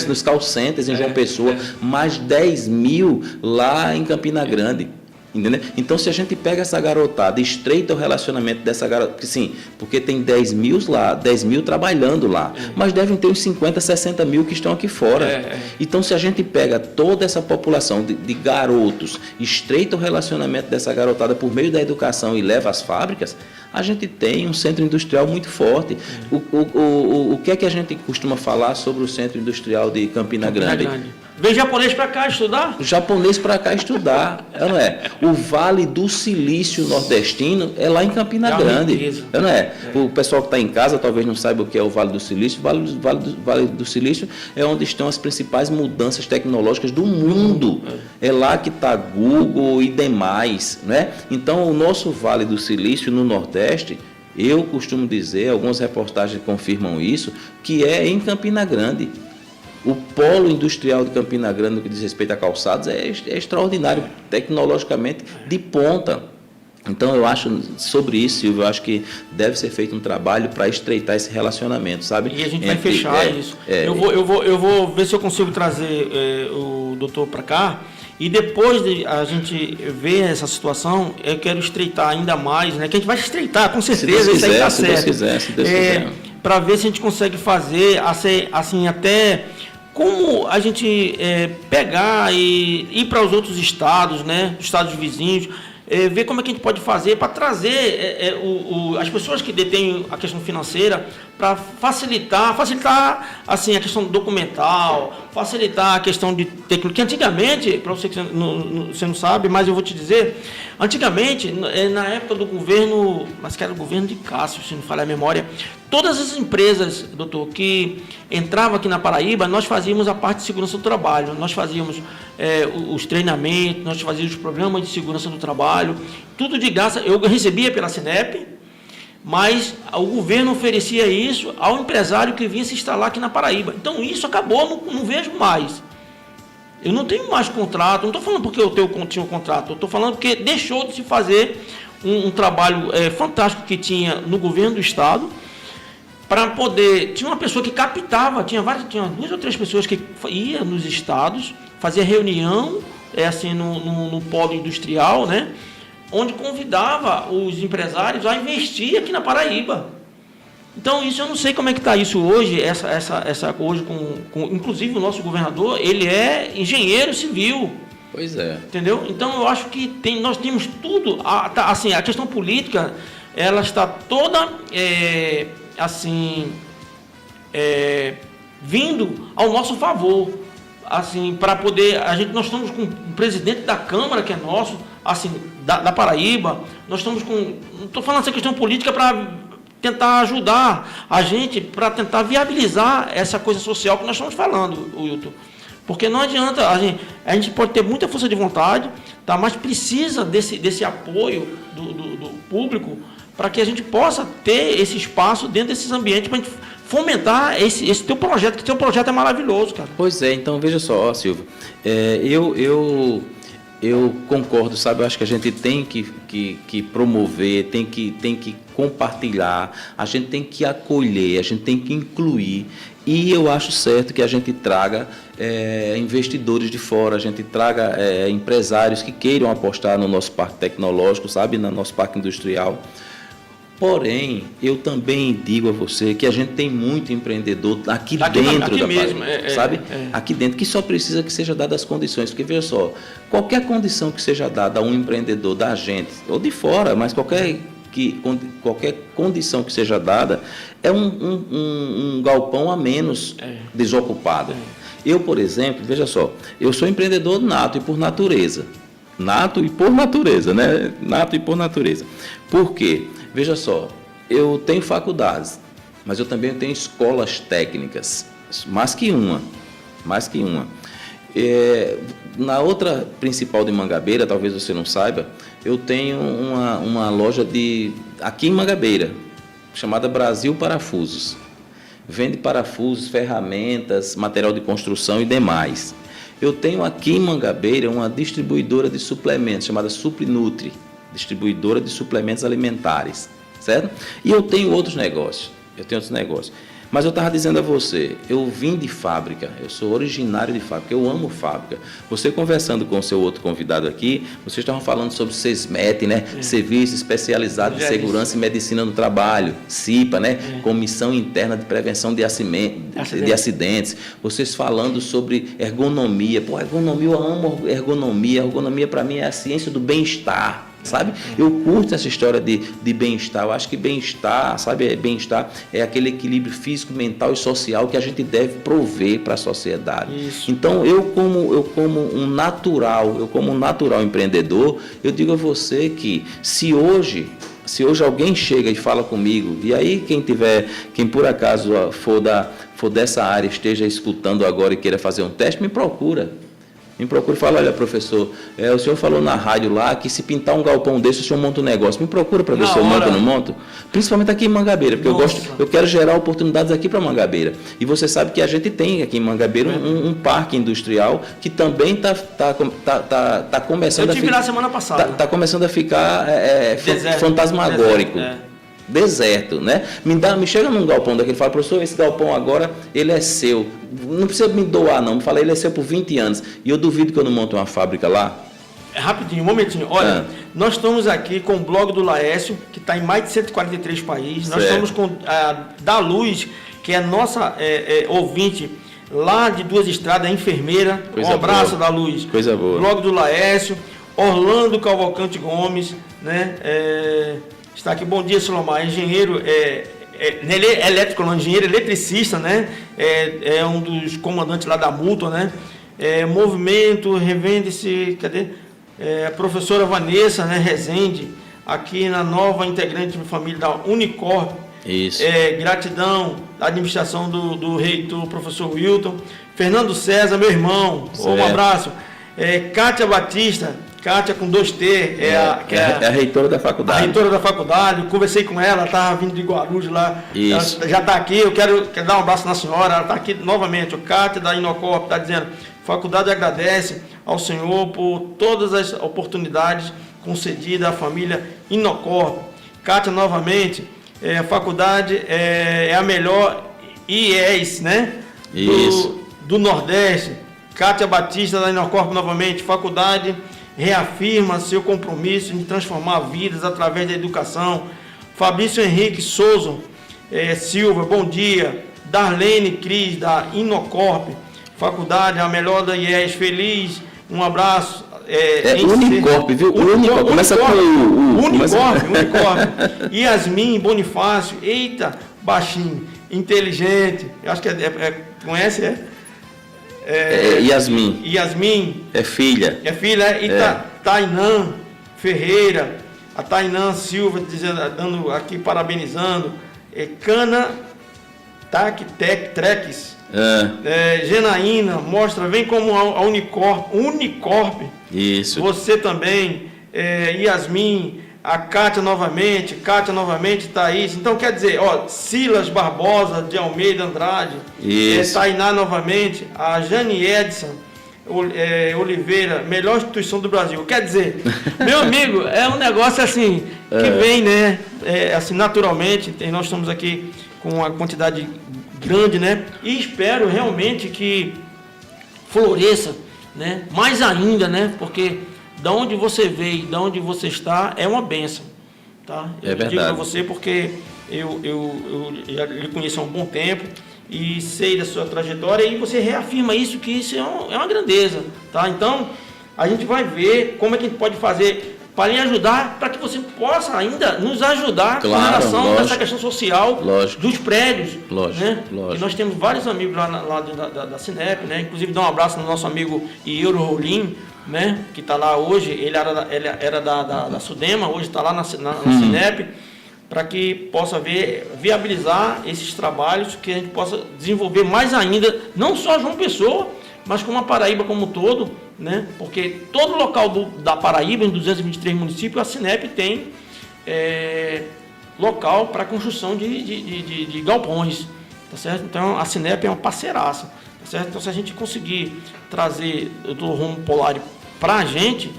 nos call centers em João Pessoa, mais 10 mil lá em Campina Grande. Entendeu? Então, se a gente pega essa garotada, estreita o relacionamento dessa garota, sim, porque tem 10 mil lá, 10 mil trabalhando lá, mas devem ter uns 50, 60 mil que estão aqui fora. Então, se a gente pega toda essa população de garotos, estreita o relacionamento dessa garotada por meio da educação e leva às fábricas, a gente tem um centro industrial muito forte. O que é que a gente costuma falar sobre o centro industrial de Campina Grande? Vem japonês para cá estudar? Japonês para cá estudar, não é? O Vale do Silício nordestino é lá em Campina Grande, não é? O pessoal que está em casa talvez não saiba o que é o Vale do Silício. O Vale do Silício é onde estão as principais mudanças tecnológicas do mundo. É lá que está Google e demais, né? Então, o nosso Vale do Silício no Nordeste, eu costumo dizer, algumas reportagens confirmam isso, que é em Campina Grande. O polo industrial de Campina Grande, no que diz respeito a calçados, é extraordinário, tecnologicamente de ponta. Então, eu acho, sobre isso, Silvio, eu acho que deve ser feito um trabalho para estreitar esse relacionamento, sabe? E a gente vai fechar isso. Eu vou ver se eu consigo trazer o doutor para cá, e depois de a gente ver essa situação, eu quero estreitar ainda mais, né? Que a gente vai estreitar, com certeza, isso aí está certo. Se Deus quiser. Para ver se a gente consegue fazer, assim, até como a gente pegar e ir para os outros estados, né? Estados vizinhos, ver como é que a gente pode fazer para trazer as pessoas que detêm a questão financeira, para facilitar assim, a questão documental, facilitar a questão de tecnologia, que antigamente, para você que você não sabe, mas eu vou te dizer, antigamente, na época do governo, mas que era o governo de Cássio, se não falhar a memória, todas as empresas, doutor, que entravam aqui na Paraíba, nós fazíamos a parte de segurança do trabalho, nós fazíamos os treinamentos, nós fazíamos os programas de segurança do trabalho, tudo de graça. Eu recebia pela Sinep, mas o governo oferecia isso ao empresário que vinha se instalar aqui na Paraíba. Então isso acabou, não vejo mais. Eu não tenho mais contrato, não estou falando porque eu tinha um contrato, eu estou falando porque deixou de se fazer um trabalho fantástico que tinha no governo do estado, para poder... Tinha uma pessoa que captava, tinha 2 ou 3 pessoas que iam nos estados, fazia reunião, assim, no polo industrial, né? Onde convidava os empresários a investir aqui na Paraíba. Então, isso eu não sei como é que está isso hoje, hoje inclusive o nosso governador, ele é engenheiro civil. Pois é. Entendeu? Então, eu acho que nós temos tudo, assim, a questão política, ela está toda, vindo ao nosso favor, assim, para poder, nós estamos com o presidente da Câmara, que é nosso, assim, da Paraíba, nós estamos com, não estou falando essa questão política para tentar ajudar a gente, para tentar viabilizar essa coisa social que nós estamos falando, Wilton. Porque não adianta, a gente pode ter muita força de vontade, tá? Mas precisa desse apoio do público, para que a gente possa ter esse espaço dentro desses ambientes, para a gente fomentar esse teu projeto, que teu projeto é maravilhoso, cara. Pois é, então veja só, Silvio, eu concordo, sabe? Eu acho que a gente tem que promover, tem que compartilhar, a gente tem que acolher, a gente tem que incluir. E eu acho certo que a gente traga investidores de fora, a gente traga empresários que queiram apostar no nosso parque tecnológico, sabe? No nosso parque industrial. Porém, eu também digo a você que a gente tem muito empreendedor aqui dentro da Paraíba, sabe? Aqui dentro, que só precisa que seja dadas as condições. Porque, veja só, qualquer condição que seja dada a um empreendedor da gente, ou de fora, mas qualquer condição que seja dada, é um galpão a menos desocupado. Eu, por exemplo, veja só, eu sou empreendedor nato e por natureza. Nato e por natureza, né? Nato e por natureza. Por quê? Veja só, eu tenho faculdades, mas eu também tenho escolas técnicas, mais que uma. Na outra principal de Mangabeira, talvez você não saiba, eu tenho uma loja aqui em Mangabeira, chamada Brasil Parafusos. Vende parafusos, ferramentas, material de construção e demais. Eu tenho aqui em Mangabeira uma distribuidora de suplementos, chamada Suplinutri, distribuidora de suplementos alimentares, certo? E eu tenho outros negócios, Mas eu estava dizendo a você, eu vim de fábrica, eu sou originário de fábrica, eu amo fábrica. Você conversando com o seu outro convidado aqui, vocês estavam falando sobre SESMET, né? Serviço Especializado de Segurança e Medicina do Trabalho, CIPA, né? Comissão Interna de Prevenção de Acidentes. Vocês falando sobre ergonomia. Pô, ergonomia, eu amo ergonomia. Ergonomia para mim é a ciência do bem-estar. Sabe? Eu curto essa história de bem-estar. Eu acho que bem-estar, sabe? Bem-estar é aquele equilíbrio físico, mental e social que a gente deve prover para a sociedade. Isso. Então, eu como um natural empreendedor, eu digo a você que se hoje alguém chega e fala comigo, e aí quem por acaso for dessa área, esteja escutando agora e queira fazer um teste, me procura. me procura e fala, olha, professor, o senhor falou na rádio lá que se pintar um galpão desse, o senhor monta um negócio. Me procura para ver se eu monto ou não monto. Principalmente aqui em Mangabeira, porque eu quero gerar oportunidades aqui para Mangabeira. E você sabe que a gente tem aqui em Mangabeira um parque industrial que também está começando a ficar... Eu tive lá semana passada. Está começando a ficar fantasmagórico. Deserto, né? Me chega num galpão daquele e fala, professor, esse galpão agora, ele é seu. Não precisa me doar, não. Me fala, ele é seu por 20 anos. E eu duvido que eu não monte uma fábrica lá. Rapidinho, um momentinho. Olha, nós estamos aqui com o blog do Laércio, que está em mais de 143 países. Nós estamos com a Da Luz, que é nossa ouvinte lá de Duas Estradas, enfermeira. Um abraço, Da Luz. Coisa boa. Blog do Laércio, Orlando Cavalcante Gomes, né? Está aqui, bom dia, Silomar, engenheiro elétrico, não, engenheiro eletricista, né? É um dos comandantes lá da Mútua, né? Movimento, revende-se, cadê? Professora Vanessa, né? Rezende, aqui na nova integrante de família da Unicorp. Isso. Gratidão da administração do reitor, professor Wilton. Fernando César, meu irmão, um abraço. Kátia Batista, Kátia com 2T, é a reitora da faculdade. A reitora da faculdade, conversei com ela estava vindo de Guarulhos lá. Isso. Ela já está aqui, eu quero dar um abraço na senhora, ela está aqui novamente. O Kátia da Inocorp está dizendo, faculdade agradece ao senhor por todas as oportunidades concedidas à família Inocorp. Kátia novamente, a faculdade é a melhor IES, né? Isso. Do Nordeste. Kátia Batista da Inocorp novamente, faculdade reafirma seu compromisso de transformar vidas através da educação. Fabrício Henrique Souza Silva, bom dia. Darlene Cris, da Inocorp, faculdade, a melhor da IES, feliz, um abraço. Unicorp, viu? Unicorp, começa com o Unicorp. Yasmin Bonifácio, eita, baixinho, inteligente, acho que conhece, Yasmin. Yasmin. É filha. E Tainã Ferreira, a Tainã Silva dando aqui, parabenizando. Cana Trex. Genaína, mostra, vem como a Unicorp. Isso. Você também, Yasmin, a Kátia novamente, Thaís. Então, quer dizer, Silas Barbosa de Almeida Andrade, Tainá novamente, a Jane Edson Oliveira, melhor instituição do Brasil. Quer dizer, meu amigo, é um negócio assim, que vem, né, assim, naturalmente. Nós estamos aqui com uma quantidade grande, né, e espero realmente que floresça, né, mais ainda, né, porque da onde você veio, da onde você está, é uma bênção, tá? Eu digo para você porque eu já lhe conheço há um bom tempo e sei da sua trajetória, e você reafirma isso, que isso é uma grandeza, tá? Então, a gente vai ver como é que a gente pode fazer para lhe ajudar, para que você possa ainda nos ajudar com relação a essa questão social dos prédios. Né? E nós temos vários amigos lá da Cinep, né? Inclusive dar um abraço no nosso amigo Euro Rolim, né? Que está lá hoje, ele era da Sudema, hoje está lá na Cinep, para que possa viabilizar esses trabalhos, que a gente possa desenvolver mais ainda, não só João Pessoa, mas como a Paraíba como um todo, né? Porque todo local da Paraíba, em 223 municípios, a Cinep tem local para construção de galpões, tá certo? Então a Cinep é uma parceiraça, tá certo? Então, se a gente conseguir trazer o Dr. Romulo Polari para a gente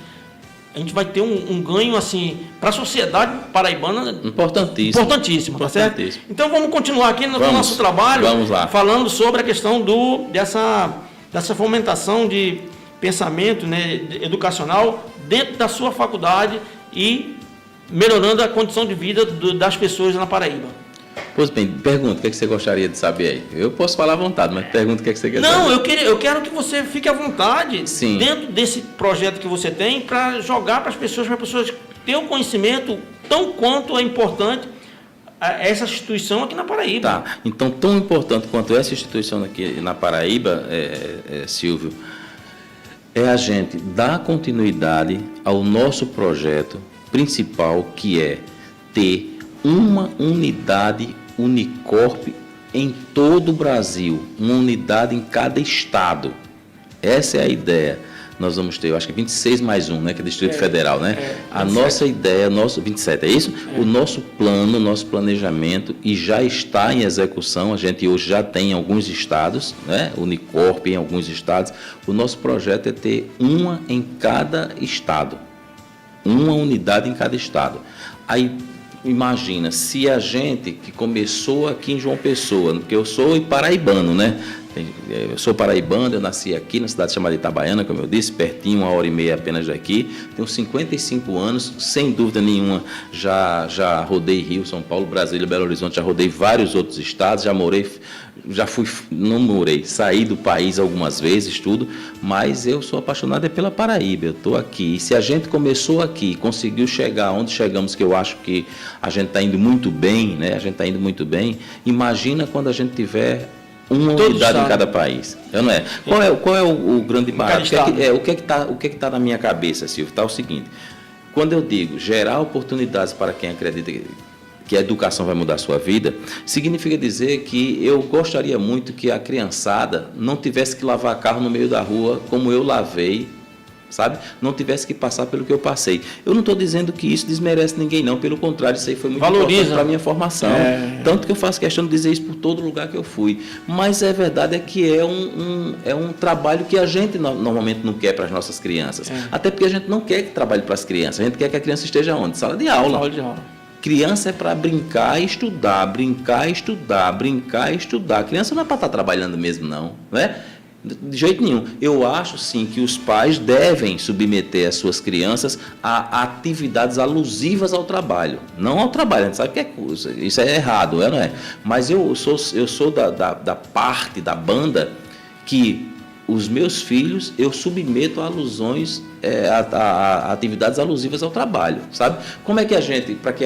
vai ter um ganho assim para a sociedade paraibana importantíssimo, tá certo? Então vamos continuar aqui no nosso trabalho, falando sobre a questão dessa fomentação de pensamento, né, educacional dentro da sua faculdade e melhorando a condição de vida das pessoas na Paraíba. Pois bem, pergunta, o que você gostaria de saber aí? Eu posso falar à vontade, mas pergunta o que você quer saber. Não, eu quero que você fique à vontade dentro desse projeto que você tem para jogar para as pessoas terem um conhecimento tão quanto é importante essa instituição aqui na Paraíba. Tá, então tão importante quanto essa instituição aqui na Paraíba, Silvio, é a gente dar continuidade ao nosso projeto principal, que é ter uma unidade Unicorp em todo o Brasil, uma unidade em cada estado. Essa é a ideia. nós vamos ter, eu acho que 26 mais um, né, que é Distrito Federal, né? A 27. nossa ideia, 27, é isso? O nosso plano, nosso planejamento, e já está em execução, a gente hoje já tem em alguns estados, né? Unicorp em alguns estados. O nosso projeto é ter uma em cada estado, uma unidade em cada estado. Aí, imagina, se a gente que começou aqui em João Pessoa, porque eu sou paraibano, né? Eu sou paraibano, eu nasci aqui na cidade chamada Itabaiana, como eu disse, pertinho, 1h30 apenas daqui. Tenho 55 anos, sem dúvida nenhuma, já rodei Rio, São Paulo, Brasília, Belo Horizonte, já rodei vários outros estados, saí do país algumas vezes, tudo, mas eu sou apaixonado pela Paraíba, eu estou aqui. E se a gente começou aqui, conseguiu chegar onde chegamos, que eu acho que a gente está indo muito bem, né? A gente está indo muito bem, imagina quando a gente tiver uma unidade em cada país, não é? Qual é o grande barato? O que está na minha cabeça, Silvio? Está o seguinte: quando eu digo gerar oportunidades para quem acredita que a educação vai mudar a sua vida, significa dizer que eu gostaria muito que a criançada não tivesse que lavar carro no meio da rua como eu lavei, sabe? Não tivesse que passar pelo que eu passei. Eu não estou dizendo que isso desmerece ninguém, não. Pelo contrário, isso aí foi muito importante para a minha formação. Tanto que eu faço questão de dizer isso por todo lugar que eu fui. Mas a verdade é que é um trabalho que a gente normalmente não quer para as nossas crianças. Até porque a gente não quer que trabalhe para as crianças. A gente quer que a criança esteja onde? Sala de aula. Sala de aula. Criança é para brincar e estudar, brincar e estudar, brincar e estudar. A criança não é para estar trabalhando mesmo, não, né? De jeito nenhum. Eu acho, sim, que os pais devem submeter as suas crianças a atividades alusivas ao trabalho. Não ao trabalho, a gente sabe que isso é errado, não é? Mas eu sou da parte da banda que os meus filhos eu submeto a alusões, a atividades alusivas ao trabalho, sabe? Como é que a gente, para que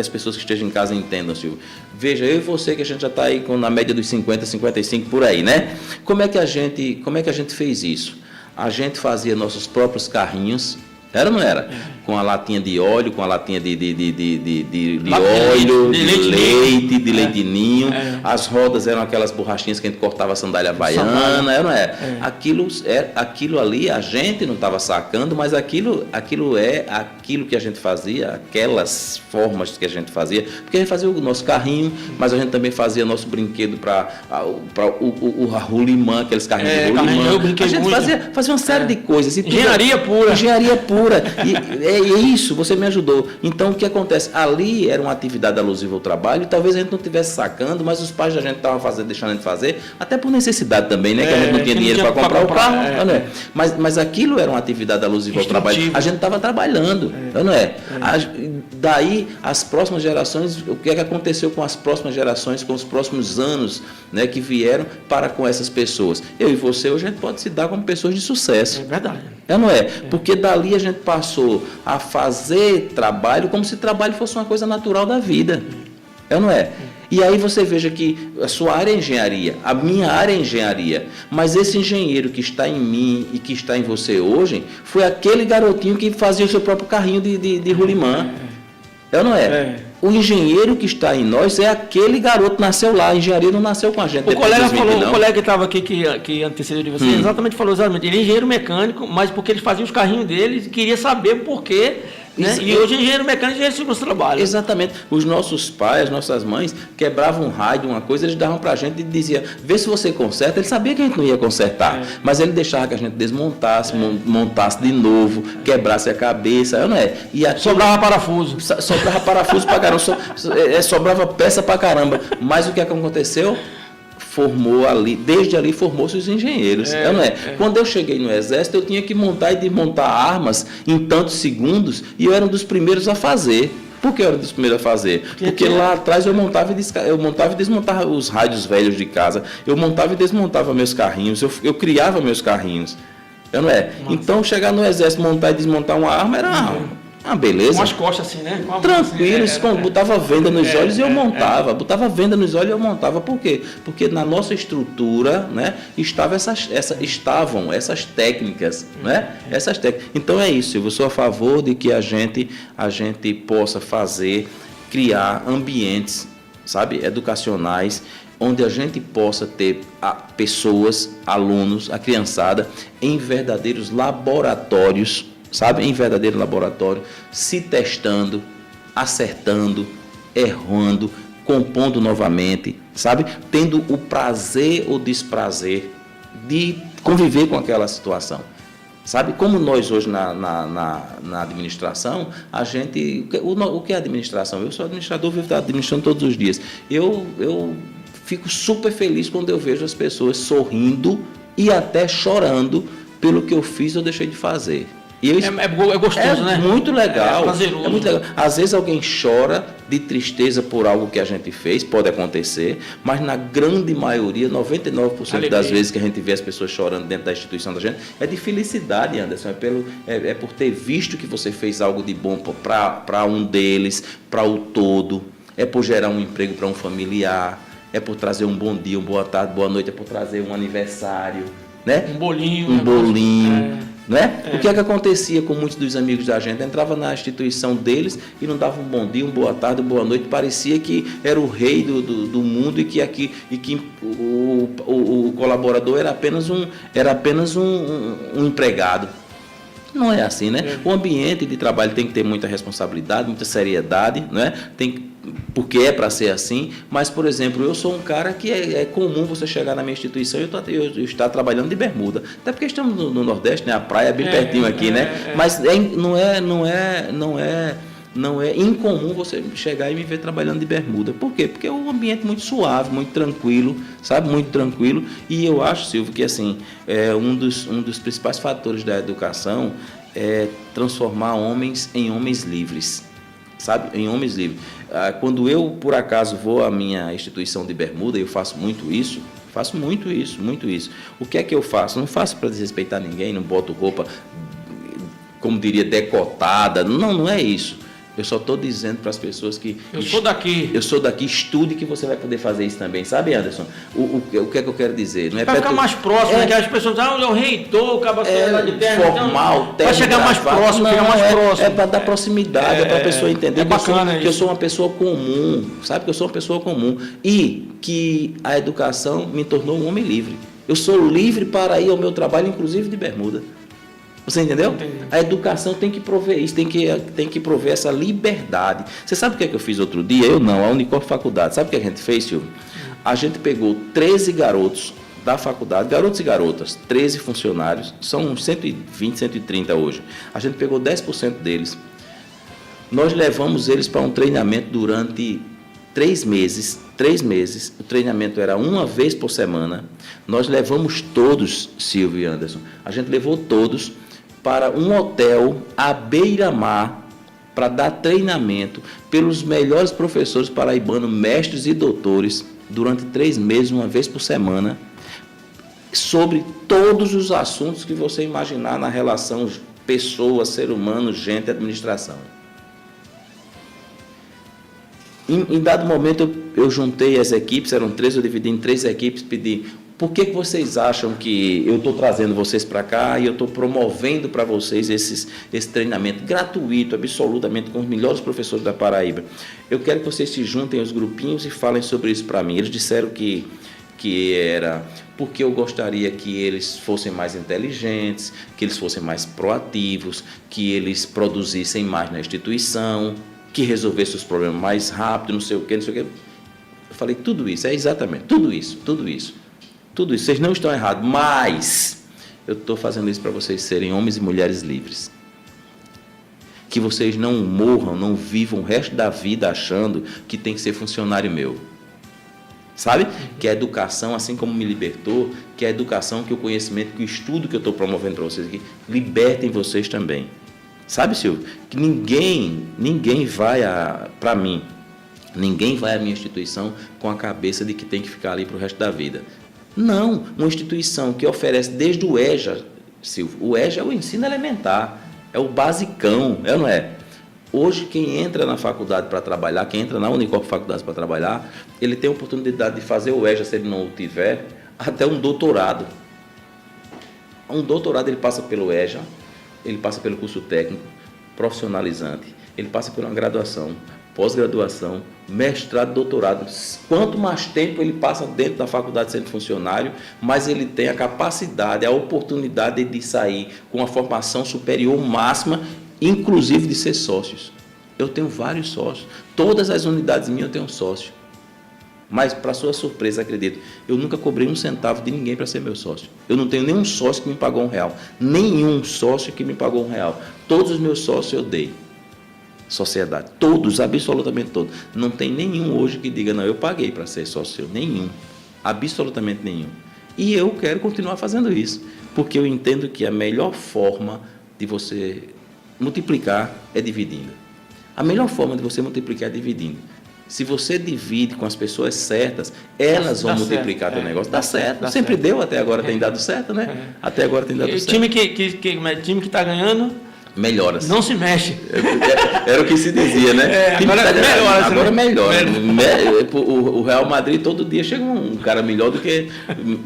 as pessoas que estejam em casa entendam, Silvio. Veja, eu e você, que a gente já está aí na média dos 50, 55 por aí, né? Como é que a gente fez isso? A gente fazia nossos próprios carrinhos, era ou não era? Com a latinha de óleo, com a latinha de óleo, de leite, de leite ninho. As rodas eram aquelas borrachinhas que a gente cortava a sandália havaiana, era ou não era? Aquilo ali a gente não estava sacando, mas aquilo é aquilo que a gente fazia, aquelas formas que a gente fazia, porque a gente fazia o nosso carrinho, mas a gente também fazia nosso brinquedo para o rolimã, aqueles carrinhos de rolimã. A gente fazia uma série de coisas. Engenharia pura. E é isso, você me ajudou. Então, o que acontece? Ali era uma atividade alusiva ao trabalho, e talvez a gente não estivesse sacando, mas os pais da gente estavam deixando a gente fazer, até por necessidade também, né? Que a gente não tinha dinheiro para comprar o carro, não é? Mas aquilo era uma atividade alusiva ao trabalho. A gente estava trabalhando, não é? Daí, as próximas gerações, o que é que aconteceu com as próximas gerações, com os próximos anos, né, que vieram para com essas pessoas? Eu e você, hoje a gente pode se dar como pessoas de sucesso. É verdade. Não é? Porque dali a gente passou a fazer trabalho como se trabalho fosse uma coisa natural da vida. Não é? E aí você veja que a sua área é engenharia, a minha área é engenharia, mas esse engenheiro que está em mim e que está em você hoje foi aquele garotinho que fazia o seu próprio carrinho de rolimã. Não é? O engenheiro que está em nós é aquele garoto que nasceu lá. A engenharia não nasceu com a gente. O colega que estava aqui, que antecedeu de você, exatamente falou exatamente. Ele é engenheiro mecânico, mas porque ele fazia os carrinhos dele e queria saber o porquê. Né? E hoje engenheiro mecânico e engenheiro de segurança do trabalho. Exatamente. Os nossos pais, as nossas mães quebravam um rádio, uma coisa, eles davam pra gente e diziam, vê se você conserta. Ele sabia que a gente não ia consertar, mas ele deixava que a gente desmontasse, montasse de novo, quebrasse a cabeça, não é? E aquilo, sobrava parafuso. Sobrava parafuso pra caramba, sobrava peça pra caramba. Mas o que aconteceu? Desde ali formou-se os engenheiros, não é? Quando eu cheguei no Exército, eu tinha que montar e desmontar armas em tantos segundos, e eu era um dos primeiros a fazer. Por que eu era um dos primeiros a fazer? Porque lá atrás eu montava e desmontava os rádios velhos de casa, eu montava e desmontava meus carrinhos, eu criava meus carrinhos, não é? Nossa. Então, chegar no Exército, montar e desmontar uma arma era beleza. Com as costas assim, né? Tranquilo, botava venda nos olhos e eu montava. Botava venda nos olhos e eu montava. Por quê? Porque na nossa estrutura, né, estavam essas técnicas, né? Essas técnicas. Então é isso, eu sou a favor de que a gente possa criar ambientes, sabe, educacionais, onde a gente possa ter pessoas, alunos, a criançada, em verdadeiros laboratórios, sabe? Em verdadeiro laboratório, se testando, acertando, errando, compondo novamente, sabe? Tendo o prazer ou desprazer de conviver com aquela situação. Sabe, como nós hoje na administração, a gente... O que é administração? Eu sou administrador, vivo administrando todos os dias. Eu fico super feliz quando eu vejo as pessoas sorrindo e até chorando pelo que eu fiz ou deixei de fazer. E é gostoso, né? Muito legal. É prazeroso. É muito legal. Às vezes alguém chora de tristeza por algo que a gente fez, pode acontecer, mas na grande maioria, 99% das vezes que a gente vê as pessoas chorando dentro da instituição da gente, é de felicidade, Anderson. É por ter visto que você fez algo de bom para um deles, para o todo, é por gerar um emprego para um familiar, é por trazer um bom dia, uma boa tarde, boa noite, é por trazer um aniversário, né? Um bolinho. Um bolinho. Né? O que é que acontecia com muitos dos amigos da gente? Entrava na instituição deles e não dava um bom dia, uma boa tarde, uma boa noite. Parecia que era o rei do mundo e que o colaborador era apenas um empregado. Não é assim, né? O ambiente de trabalho tem que ter muita responsabilidade, muita seriedade, né? Porque é para ser assim, mas, por exemplo, eu sou um cara que é comum você chegar na minha instituição e eu estar trabalhando de bermuda. Até porque estamos no Nordeste, né? A praia é bem pertinho aqui, né? Mas não é incomum você chegar e me ver trabalhando de bermuda. Por quê? Porque é um ambiente muito suave, muito tranquilo, sabe? Muito tranquilo. E eu acho, Silvio, que assim, um dos principais fatores da educação é transformar homens em homens livres. Sabe? Em homens livres. Quando eu, por acaso, vou à minha instituição de bermuda, eu faço muito isso. O que é que eu faço? Não faço para desrespeitar ninguém, não boto roupa, como diria, decotada. Não é isso. Eu só estou dizendo para as pessoas que... Eu sou daqui, estude que você vai poder fazer isso também. Sabe, Anderson? O que é que eu quero dizer? Não é para ficar mais próximo, que as pessoas dizem, o reitor, o cabeceiro lá de terra. Formal, então, para chegar mais próximo, É para dar proximidade, é para a pessoa entender que eu sou uma pessoa comum, sabe? Que eu sou uma pessoa comum. E que a educação me tornou um homem livre. Eu sou livre para ir ao meu trabalho, inclusive de bermuda. Você entendeu? Entendi. A educação tem que prover isso, tem que prover essa liberdade. Você sabe o que é que eu fiz outro dia? Eu não, a Unicor Faculdade. Sabe o que a gente fez, Silvio? A gente pegou 13 garotos da faculdade, garotos e garotas, 13 funcionários, são uns 120, 130 hoje. A gente pegou 10% deles. Nós levamos eles para um treinamento durante 3 meses. 3 meses, o treinamento era uma vez por semana. Nós levamos todos, Silvio e Anderson, a gente levou todos para um hotel à beira-mar para dar treinamento pelos melhores professores paraibanos, mestres e doutores, durante 3 meses, uma vez por semana, sobre todos os assuntos que você imaginar na relação pessoa, ser humano, gente, administração. Em dado momento, eu juntei as equipes, eram 3, eu dividi em 3 equipes, pedi, por que vocês acham que eu estou trazendo vocês para cá e eu estou promovendo para vocês esse treinamento gratuito, absolutamente, com os melhores professores da Paraíba? Eu quero que vocês se juntem aos grupinhos e falem sobre isso para mim. Eles disseram que era porque eu gostaria que eles fossem mais inteligentes, que eles fossem mais proativos, que eles produzissem mais na instituição, que resolvesse os problemas mais rápido, não sei o quê. Eu falei, tudo isso, exatamente, tudo isso. Vocês não estão errados, mas eu estou fazendo isso para vocês serem homens e mulheres livres. Que vocês não morram, não vivam o resto da vida achando que tem que ser funcionário meu. Sabe? Que a educação, assim como me libertou, que a educação, que o conhecimento, que o estudo que eu estou promovendo para vocês aqui, libertem vocês também. Sabe, Silvio? Que ninguém vai para mim, ninguém vai à minha instituição com a cabeça de que tem que ficar ali para o resto da vida. Não, uma instituição que oferece desde o EJA, Silvio, o EJA é o ensino elementar, é o basicão, não é? Hoje, quem entra na faculdade para trabalhar, quem entra na Unicor Faculdade para trabalhar, ele tem a oportunidade de fazer o EJA, se ele não o tiver, até um doutorado. Um doutorado ele passa pelo EJA, ele passa pelo curso técnico, profissionalizante, ele passa por uma graduação, pós-graduação, mestrado, doutorado. Quanto mais tempo ele passa dentro da faculdade sendo funcionário, mais ele tem a capacidade, a oportunidade de sair com a formação superior máxima, inclusive de ser sócios. Eu tenho vários sócios. Todas as unidades minhas eu tenho sócio. Mas, para sua surpresa, acredito, eu nunca cobrei um centavo de ninguém para ser meu sócio. Eu não tenho nenhum sócio que me pagou R$1. Nenhum sócio que me pagou R$1. Todos os meus sócios eu dei. Sociedade. Todos, absolutamente todos. Não tem nenhum hoje que diga, não, eu paguei para ser sócio seu. Nenhum. Absolutamente nenhum. E eu quero continuar fazendo isso. Porque eu entendo que a melhor forma de você multiplicar é dividindo. A melhor forma de você multiplicar é dividindo. Se você divide com as pessoas certas, elas vão multiplicar teu negócio. Dá certo. Sempre deu, até agora tem dado certo, né? Até agora tem dado certo. Time que está ganhando... Melhora. Não se mexe. Era o que se dizia, né? Agora melhora. O Real Madrid todo dia chega um cara melhor do que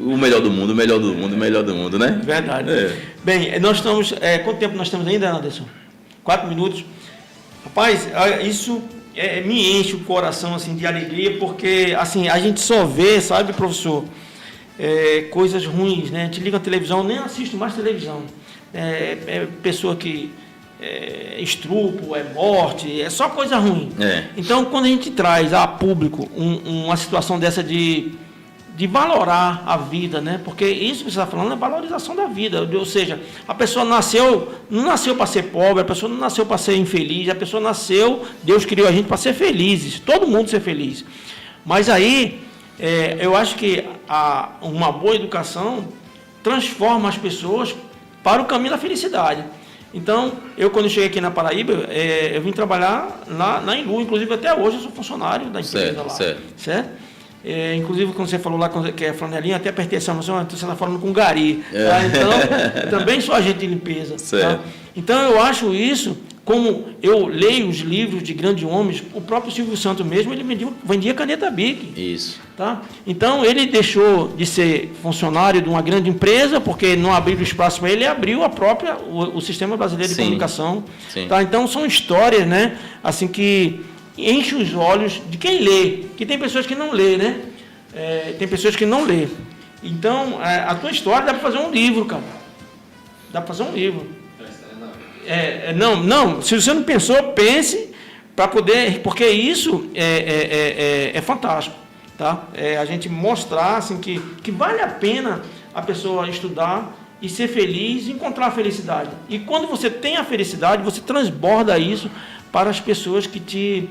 o melhor do mundo, né? Verdade. Bem, nós estamos... quanto tempo nós temos ainda, Anderson? 4 minutos. Rapaz, isso me enche o coração assim, de alegria, porque assim, a gente só vê, sabe, professor, coisas ruins, né? A gente liga a televisão, nem assisto mais televisão. Pessoa que estupro, morte, é só coisa ruim. Então, quando a gente traz a público uma situação dessa de valorar a vida, né? Porque isso que você está falando é valorização da vida, ou seja, a pessoa não nasceu para ser pobre, a pessoa não nasceu para ser infeliz, a pessoa nasceu, Deus criou a gente para ser felizes, todo mundo ser feliz. Mas aí, eu acho que uma boa educação transforma as pessoas para o caminho da felicidade. Então, quando eu cheguei aqui na Paraíba, eu vim trabalhar na Enlu, inclusive até hoje eu sou funcionário da empresa lá. Certo? Inclusive, quando você falou lá que é flanelinha, até apertei essa emoção, você está falando com gari. Tá? Então, eu também sou agente de limpeza. Tá? Então, eu acho isso, como eu leio os livros de grandes homens, o próprio Silvio Santos mesmo, ele vendia caneta Bic. Isso. Tá? Então, ele deixou de ser funcionário de uma grande empresa, porque não abriu espaço para ele, abriu o Sistema Brasileiro de Comunicação. Sim. Tá? Então, são histórias, né, assim, que enche os olhos de quem lê, que tem pessoas que não lê, né? Tem pessoas que não lê. Então, a tua história dá para fazer um livro, cara. Dá para fazer um livro. Não, se você não pensou, pense para poder, porque isso é fantástico, tá? A gente mostrar assim que vale a pena a pessoa estudar e ser feliz, encontrar a felicidade. E quando você tem a felicidade, você transborda isso para as pessoas que te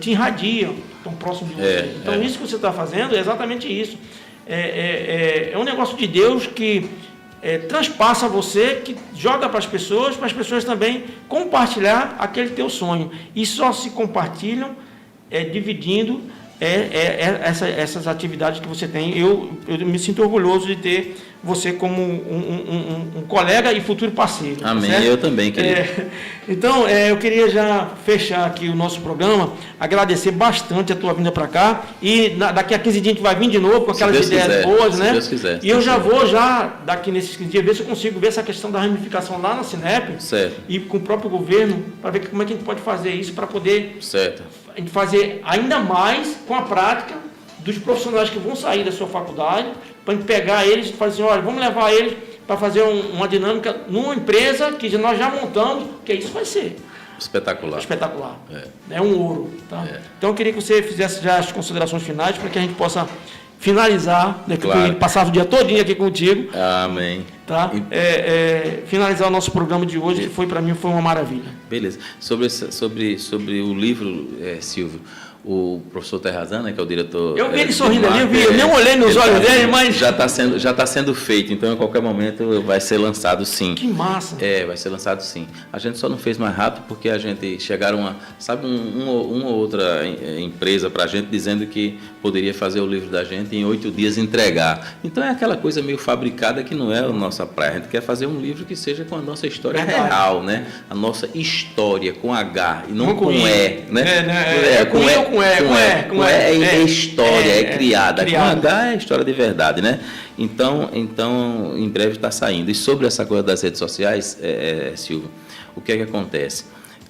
irradiam, estão próximos de você. Então, isso que você está fazendo é exatamente isso. É um negócio de Deus que transpassa você, que joga para as pessoas também compartilhar aquele teu sonho. E só se compartilham dividindo essas atividades que você tem. Eu me sinto orgulhoso de ter você como um colega e futuro parceiro. Amém, certo? Eu também, querido. Então, eu queria já fechar aqui o nosso programa, agradecer bastante a tua vinda para cá, e daqui a 15 dias a gente vai vir de novo com aquelas ideias boas, né? Se Deus quiser. E eu já vou, daqui nesses 15 dias, ver se eu consigo ver essa questão da ramificação lá na Sinep, certo, e com o próprio governo, para ver como é que a gente pode fazer isso, para poder certo, a gente fazer ainda mais com a prática dos profissionais que vão sair da sua faculdade, para a gente pegar eles e falar assim, olha, vamos levar eles para fazer uma dinâmica numa empresa que nós já montamos, que isso vai ser espetacular. É um ouro. Tá? Então, eu queria que você fizesse já as considerações finais, para que a gente possa finalizar, né, claro, passar o dia todinho aqui contigo. Amém. Tá? Finalizar o nosso programa de hoje, que para mim foi uma maravilha. Beleza. Sobre o livro, Silvio, o professor Terrazana, que é o diretor... Eu vi ele sorrindo ali, eu nem olhei nos olhos dele, mas... Já está sendo feito, então a qualquer momento vai ser lançado sim. Que massa! Vai ser lançado sim. A gente só não fez mais rápido porque a gente chegaram uma ou outra empresa para a gente dizendo que poderia fazer o livro da gente em 8 dias e entregar. Então é aquela coisa meio fabricada que não é a nossa praia. A gente quer fazer um livro que seja com a nossa história real, né? A nossa história com H e não com E, né? É história, é criada. Com H é história de verdade, né? Então em breve está saindo. E sobre essa coisa das redes sociais, Silvio, o que é que acontece?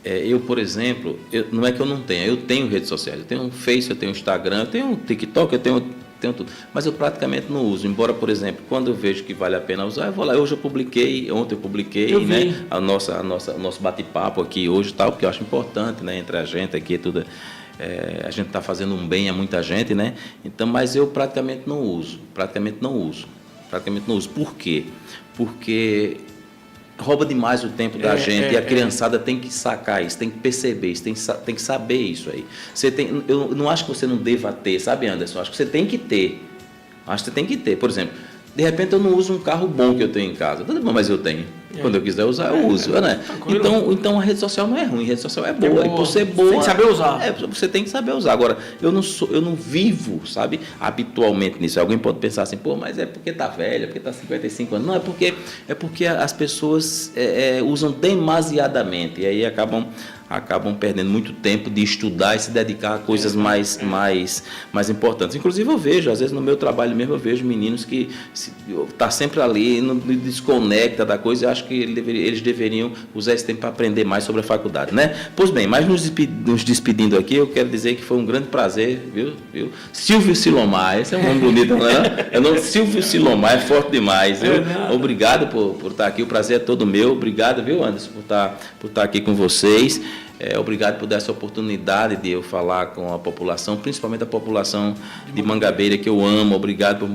Eu, por exemplo, não é que eu não tenha, eu tenho redes sociais, eu tenho um Face, eu tenho um Instagram, eu tenho um TikTok, eu tenho tudo, mas eu praticamente não uso, embora, por exemplo, quando eu vejo que vale a pena usar, eu vou lá. Hoje eu publiquei, ontem eu publiquei, né, o nosso bate-papo aqui hoje, tal, porque eu acho importante, né, entre a gente aqui, tudo, a gente está fazendo um bem a muita gente, né, então, mas eu praticamente não uso. Por quê? Porque rouba demais o tempo da gente, e a criançada tem que sacar isso, tem que perceber isso, tem que saber isso aí. Eu não acho que você não deva ter, sabe, Anderson? Eu acho que você tem que ter. Por exemplo, de repente eu não uso um carro bom que eu tenho em casa, mas eu tenho. Quando eu quiser usar, eu uso. Né? Então a rede social não é ruim, a rede social é boa. E por ser boa, você tem que saber usar. Você tem que saber usar. Agora, eu não vivo, sabe, habitualmente nisso. Alguém pode pensar assim, pô, mas é porque tá velho, é porque tá 55 anos. Não, é porque as pessoas usam demasiadamente, e aí acabam perdendo muito tempo de estudar e se dedicar a coisas mais importantes. Inclusive eu vejo, às vezes no meu trabalho mesmo, eu vejo meninos que tá sempre ali, não desconecta da coisa, e acho que eles deveriam usar esse tempo para aprender mais sobre a faculdade, né? Pois bem, mas nos despedindo aqui, eu quero dizer que foi um grande prazer, viu? Silvio Silomar, esse é um nome bonito, não é? Silvio Silomar, é forte demais, viu? Obrigado por estar aqui, o prazer é todo meu. Obrigado, viu, Anderson, por estar aqui com vocês. Obrigado por dar essa oportunidade de eu falar com a população, principalmente a população de Mangabeira, que eu amo. Obrigado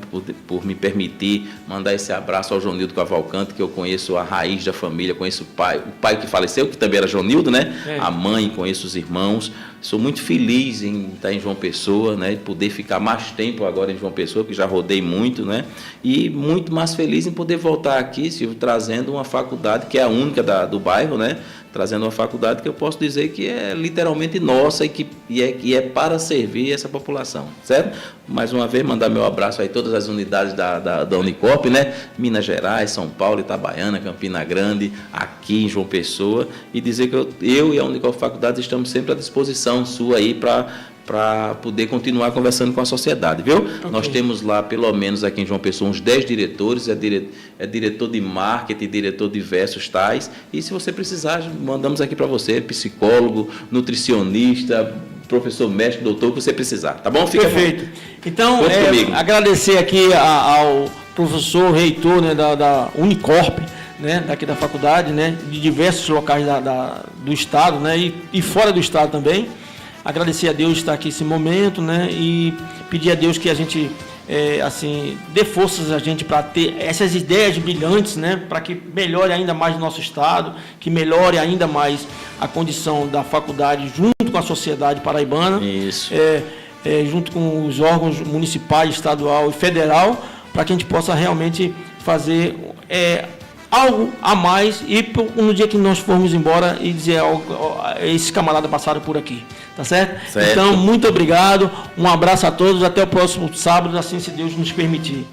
por me permitir mandar esse abraço ao João Nildo Cavalcante, que eu conheço a raiz da família, conheço o pai que faleceu, que também era João Nildo, né? A mãe, conheço os irmãos. Sou muito feliz em estar em João Pessoa, né? Poder ficar mais tempo agora em João Pessoa, que já rodei muito, né? E muito mais feliz em poder voltar aqui, Silvio, trazendo uma faculdade que é a única do bairro, né? Trazendo uma faculdade que eu posso dizer que é literalmente nossa e é para servir essa população, certo? Mais uma vez, mandar meu abraço aí a todas as unidades da Unicorp, né? Minas Gerais, São Paulo, Itabaiana, Campina Grande, aqui em João Pessoa, e dizer que eu e a Unicorp Faculdades estamos sempre à disposição sua aí para poder continuar conversando com a sociedade, viu? Okay. Nós temos lá, pelo menos aqui em João Pessoa, uns 10 diretores, diretor de marketing, diretor de diversos tais, e se você precisar, mandamos aqui para você, psicólogo, nutricionista, professor, mestre, doutor, o que você precisar, tá bom? Fica perfeito. Bom. Então, agradecer aqui ao professor reitor, né, da Unicorp, né, daqui da faculdade, né, de diversos locais do estado, né, e fora do estado também. Agradecer a Deus de estar aqui nesse momento, né, e pedir a Deus que a gente dê forças a gente para ter essas ideias brilhantes, né, para que melhore ainda mais o nosso estado, que melhore ainda mais a condição da faculdade junto com a sociedade paraibana. Isso. Junto com os órgãos municipais, estadual e federal, para que a gente possa realmente fazer algo a mais e no dia que nós formos embora e dizer esses camaradas passaram por aqui, tá certo? Então, muito obrigado, um abraço a todos, até o próximo sábado, assim se Deus nos permitir.